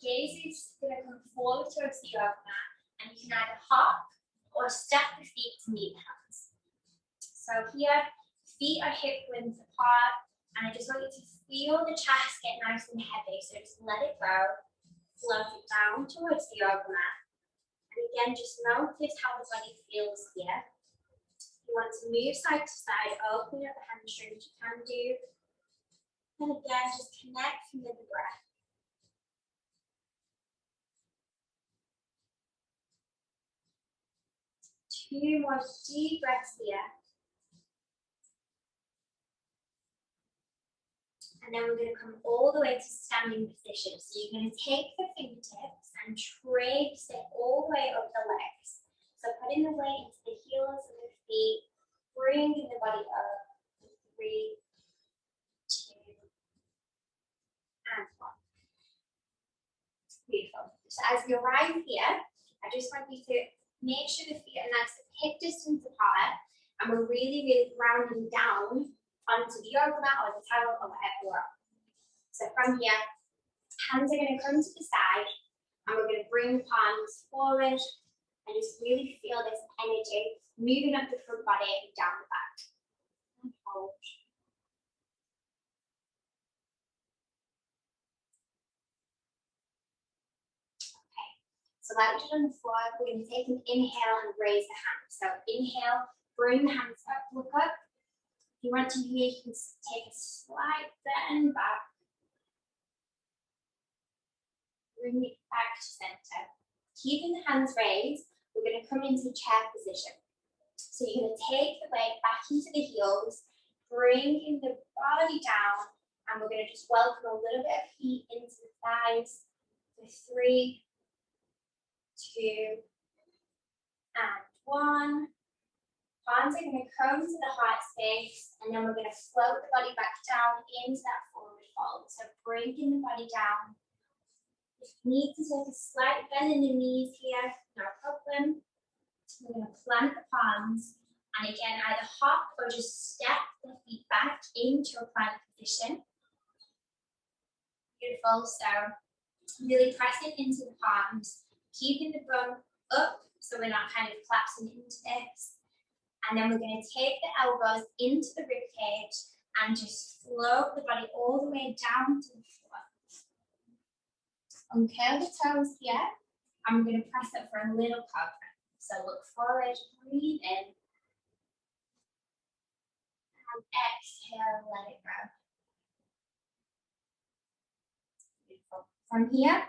Gaze is going to come forward towards the yoga mat. And you can either hop or step the feet to meet the hands. So here, feet are hip width apart. And I just want you to feel the chest get nice and heavy. So just let it go. Float it down towards the yoga mat. And again, just notice how the body feels here. You want to move side to side, open up the hamstrings, you can do. And again, just connect with the breath. Two more deep breaths here. And then we're going to come all the way to standing position. So you're going to take the fingertips and trace it all the way up the legs. So putting the weight into the heels of the feet, bringing the body up. 3, 2, and 1. Beautiful. So as you arrive here, I just want you to make sure the feet are nice at hip distance apart, and we're really, really grounding down onto the yoga mat or the towel or whatever we're on. So from here, hands are going to come to the side, and we're going to bring the palms forward and just really feel this energy moving up the front body and down the back. And hold. Okay, so like we did on the floor, we're going to take an inhale and raise the hands. So inhale, bring the hands up, look up. If you want to here, you can take a slight bend back. Bring it back to center. Keeping the hands raised, we're going to come into chair position. So you're going to take the weight back into the heels, bringing the body down, and we're going to just welcome a little bit of heat into the thighs. For 3, 2, and 1. Palms are going to come to the heart space, and then we're going to float the body back down into that forward fold. So bringing the body down. If you need to take a slight bend in the knees here, no problem. We're going to plant the palms, and again, either hop or just step the feet back into a plank position. Beautiful. So really pressing into the palms, keeping the bum up so we're not kind of collapsing into this. And then we're going to take the elbows into the rib cage and just float the body all the way down to the floor. Uncurl the toes here. I'm going to press up for a little cobra. So look forward, breathe in. And exhale, let it go. Beautiful. From here,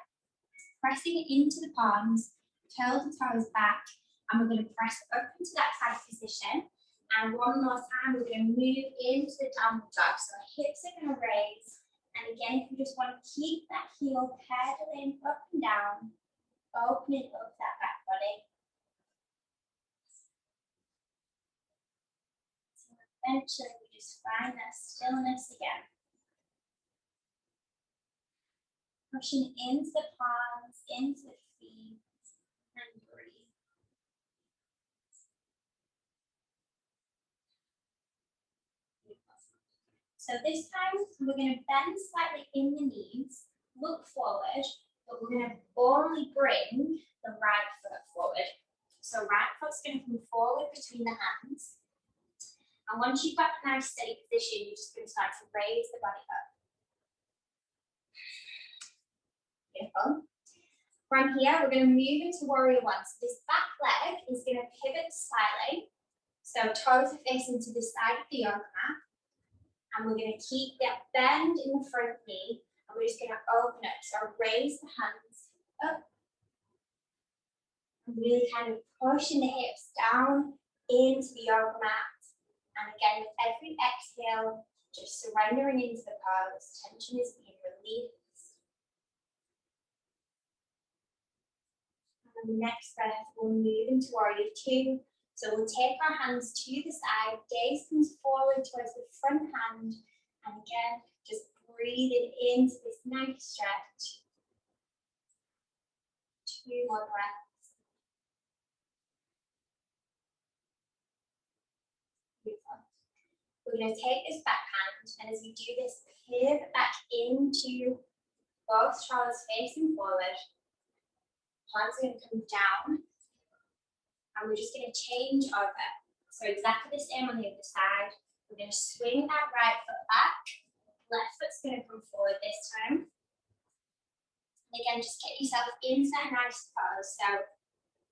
pressing it into the palms, curl the toes back, and we're going to press up into that plank position. And one more time, we're going to move into the downward dog. So our hips are going to raise. And again, if you just want to keep that heel pedaling up and down, opening up that back body. So eventually, we just find that stillness again. Pushing into the palms, into the feet, and breathe. So this time, we're going to bend slightly in the knees, look forward, but we're going to only bring the right foot forward. So right foot's going to come forward between the hands. And once you've got a nice steady position, you're just going to start to raise the body up. Beautiful. From here, we're going to move into warrior one. So this back leg is going to pivot slightly. So toes are facing to the side of the yoga mat. And we're going to keep that bend in the front knee. And we're just going to open up. So raise the hands up. And really kind of pushing the hips down into the yoga mat. And again, with every exhale, just surrendering into the pose. Tension is being released. And the next breath, we'll move into warrior two. So we'll take our hands to the side, gaze comes forward towards the front hand. And again, just breathing into this nice stretch. 2 more breaths. Beautiful. We're going to take this back hand, and as we do this, pivot back into both shoulders facing forward. Palms are going to come down, and we're just going to change over. So exactly the same on the other side. We're going to swing that right foot back. Left foot's going to come forward this time. And again, just get yourself into that nice pose. So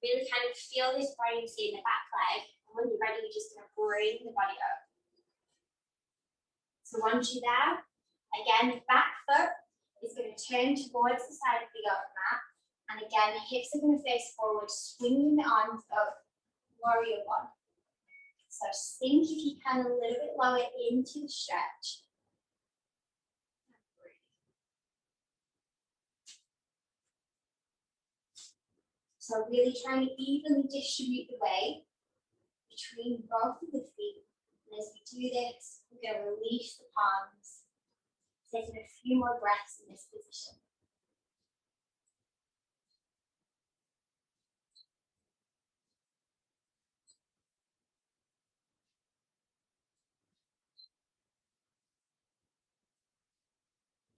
really kind of feel this buoyancy in the back leg. And when you're ready, you're just going to bring the body up. So once you're there, again, the back foot is going to turn towards the side of the yoga mat. And again, the hips are going to face forward, swinging the arms up, warrior one. So sink if you can a little bit lower into the stretch. So really trying to evenly distribute the weight between both of the feet. And as we do this, we're going to release the palms, taking a few more breaths in this position.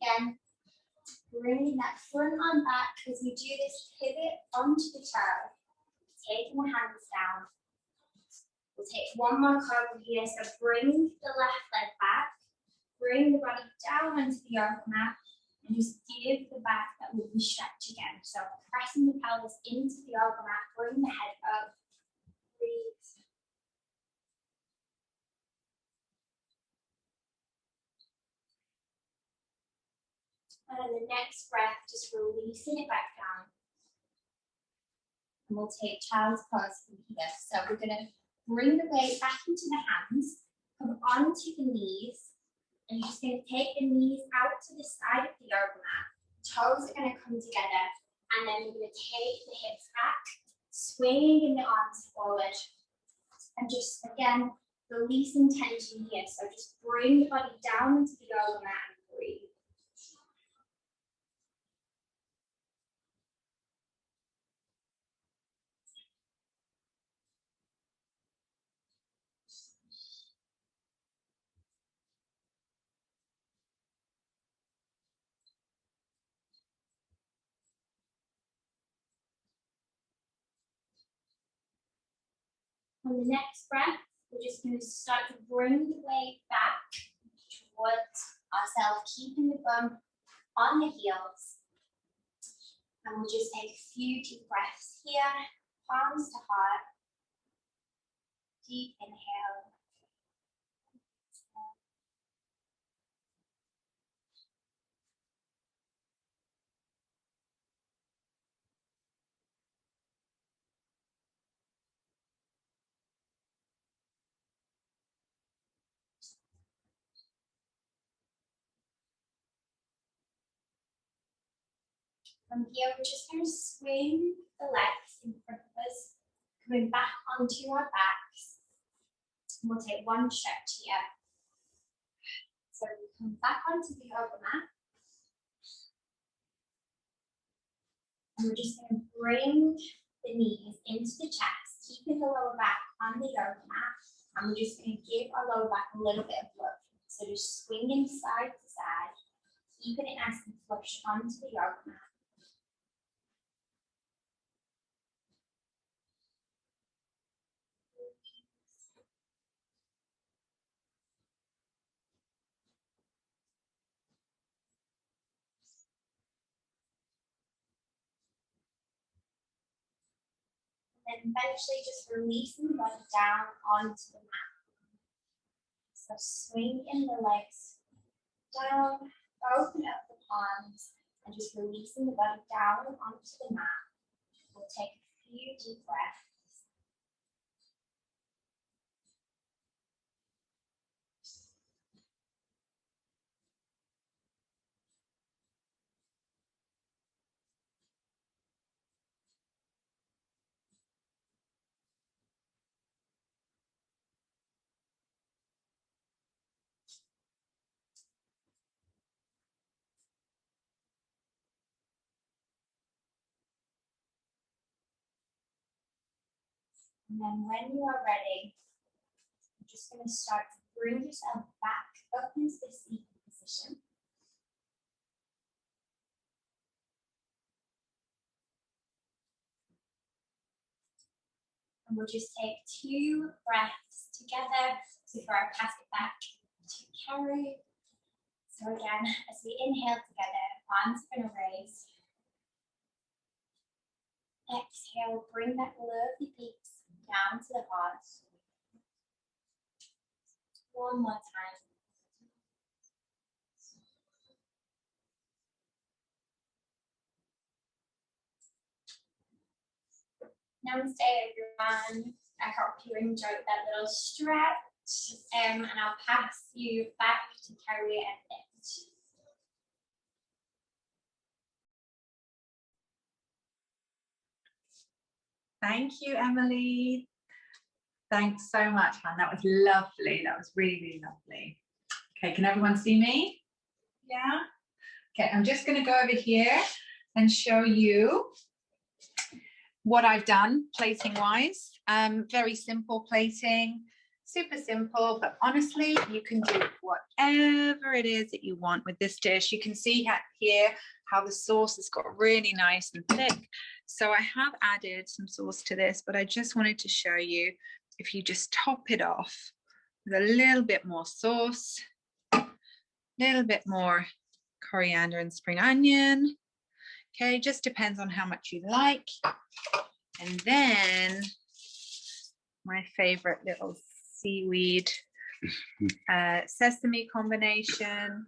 Again, bringing that front arm back as we do this pivot onto the toe, taking the hands down. We'll take one more curl here, so bring the left leg back, bring the body down onto the yoga mat, and just give the back that lovely stretch again. So pressing the pelvis into the yoga mat, bring the head up, breathe. And then the next breath, just releasing it back down. And we'll take child's pose from here. So we're going to bring the weight back into the hands, come onto the knees, and you're just going to take the knees out to the side of the yoga mat. Toes are going to come together, and then we're going to take the hips back, swinging the arms forward, and just again releasing tension here. So just bring the body down into the yoga mat and breathe. On the next breath, we're just going to start to bring the weight back towards ourselves, keeping the bum on the heels. And we'll just take a few deep breaths here, palms to heart. Deep inhale. From here, we're just going to swing the legs in front of us, coming back onto our backs. And we'll take one stretch here. So we come back onto the yoga mat. And we're just going to bring the knees into the chest, keeping the lower back on the yoga mat. And we're just going to give our lower back a little bit of love. So just swinging side to side, keeping it nice and flush onto the yoga mat. And eventually just releasing the body down onto the mat. So swing in the legs down, open up the palms, and just releasing the body down onto the mat. We'll take a few deep breaths. And then when you are ready, I'm just going to start to bring yourself back up into the seated position. And we'll just take 2 breaths together before I pass it back to Kerry. So again, as we inhale together, arms are going to raise. Exhale, bring that lovely peaks down to the heart. One more time. Namaste, everyone. I hope you enjoyed that little stretch. And I'll pass you back to Kerry and Mitch. Thank you, Emily. Thanks so much, Han. That was lovely. That was really, really lovely. Okay, can everyone see me? Yeah? Okay, I'm just going to go over here and show you what I've done plating wise. Very simple plating, super simple, but honestly, you can do whatever it is that you want with this dish. You can see here how the sauce has got really nice and thick. So I have added some sauce to this, but I just wanted to show you if you just top it off with a little bit more sauce, a little bit more coriander and spring onion. Okay, just depends on how much you like. And then my favorite little seaweed sesame combination.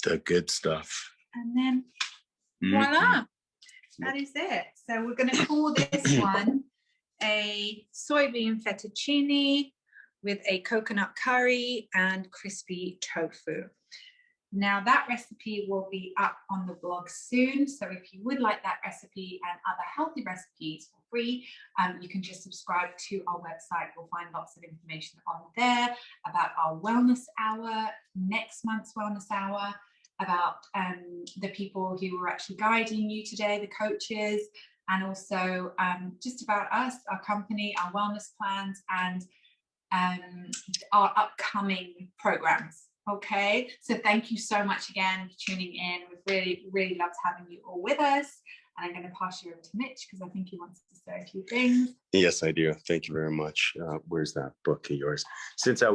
The good stuff. And then voila, that is it. So we're going to call this one a soybean fettuccine with a coconut curry and crispy tofu. Now that recipe will be up on the blog soon. So if you would like that recipe and other healthy recipes for free, you can just subscribe to our website. You'll find lots of information on there about our wellness hour, next month's wellness hour, about the people who were actually guiding you today, the coaches, and also just about us, our company, our wellness plans, and our upcoming programs. Okay, so thank you so much again for tuning in. We've really, really loved having you all with us. And I'm going to pass you over to Mitch because I think he wants to say a few things. Yes, I do. Thank you very much. Where's that book of yours? Since I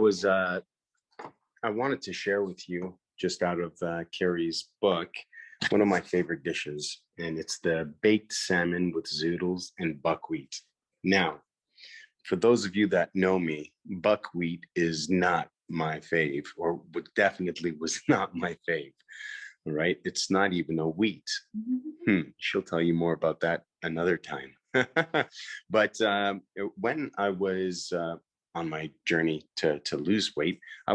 wanted to share with you, just out of Carrie's book, one of my favorite dishes, and it's the baked salmon with zoodles and buckwheat. Now, for those of you that know me, buckwheat is not my fave, or definitely was not my fave. Right? It's not even a wheat. She'll tell you more about that another time. But when I was on my journey to lose weight, I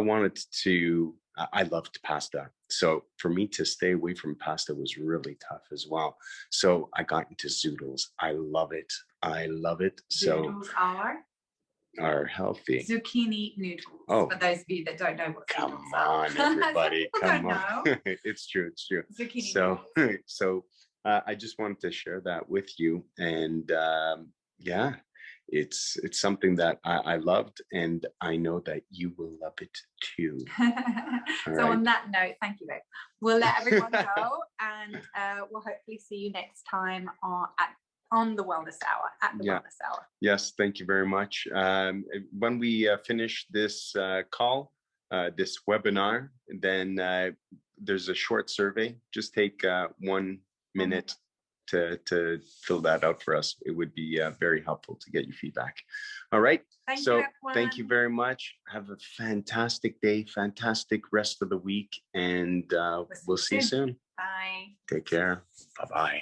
loved pasta. So for me to stay away from pasta was really tough as well. So I got into zoodles. I love it. So Zoodles are healthy. Zucchini noodles. Oh, for those of you that don't know what come zoodles are. on, everybody, come on. Know. It's true. Zucchini noodles. So I just wanted to share that with you, and yeah, it's something that I loved, and I know that you will love it too. So on that note, thank you, babe. We'll let everyone go, and we'll hopefully see you next time on the Wellness Hour, at the Wellness Hour. Yes, thank you very much. When we finish this call, this webinar, then there's a short survey. Just take 1 minute to fill that out for us. It would be very helpful to get your feedback. All right. Thank you very much. Have a fantastic day, fantastic rest of the week, and we'll see you soon. Bye. Take care. Bye-bye.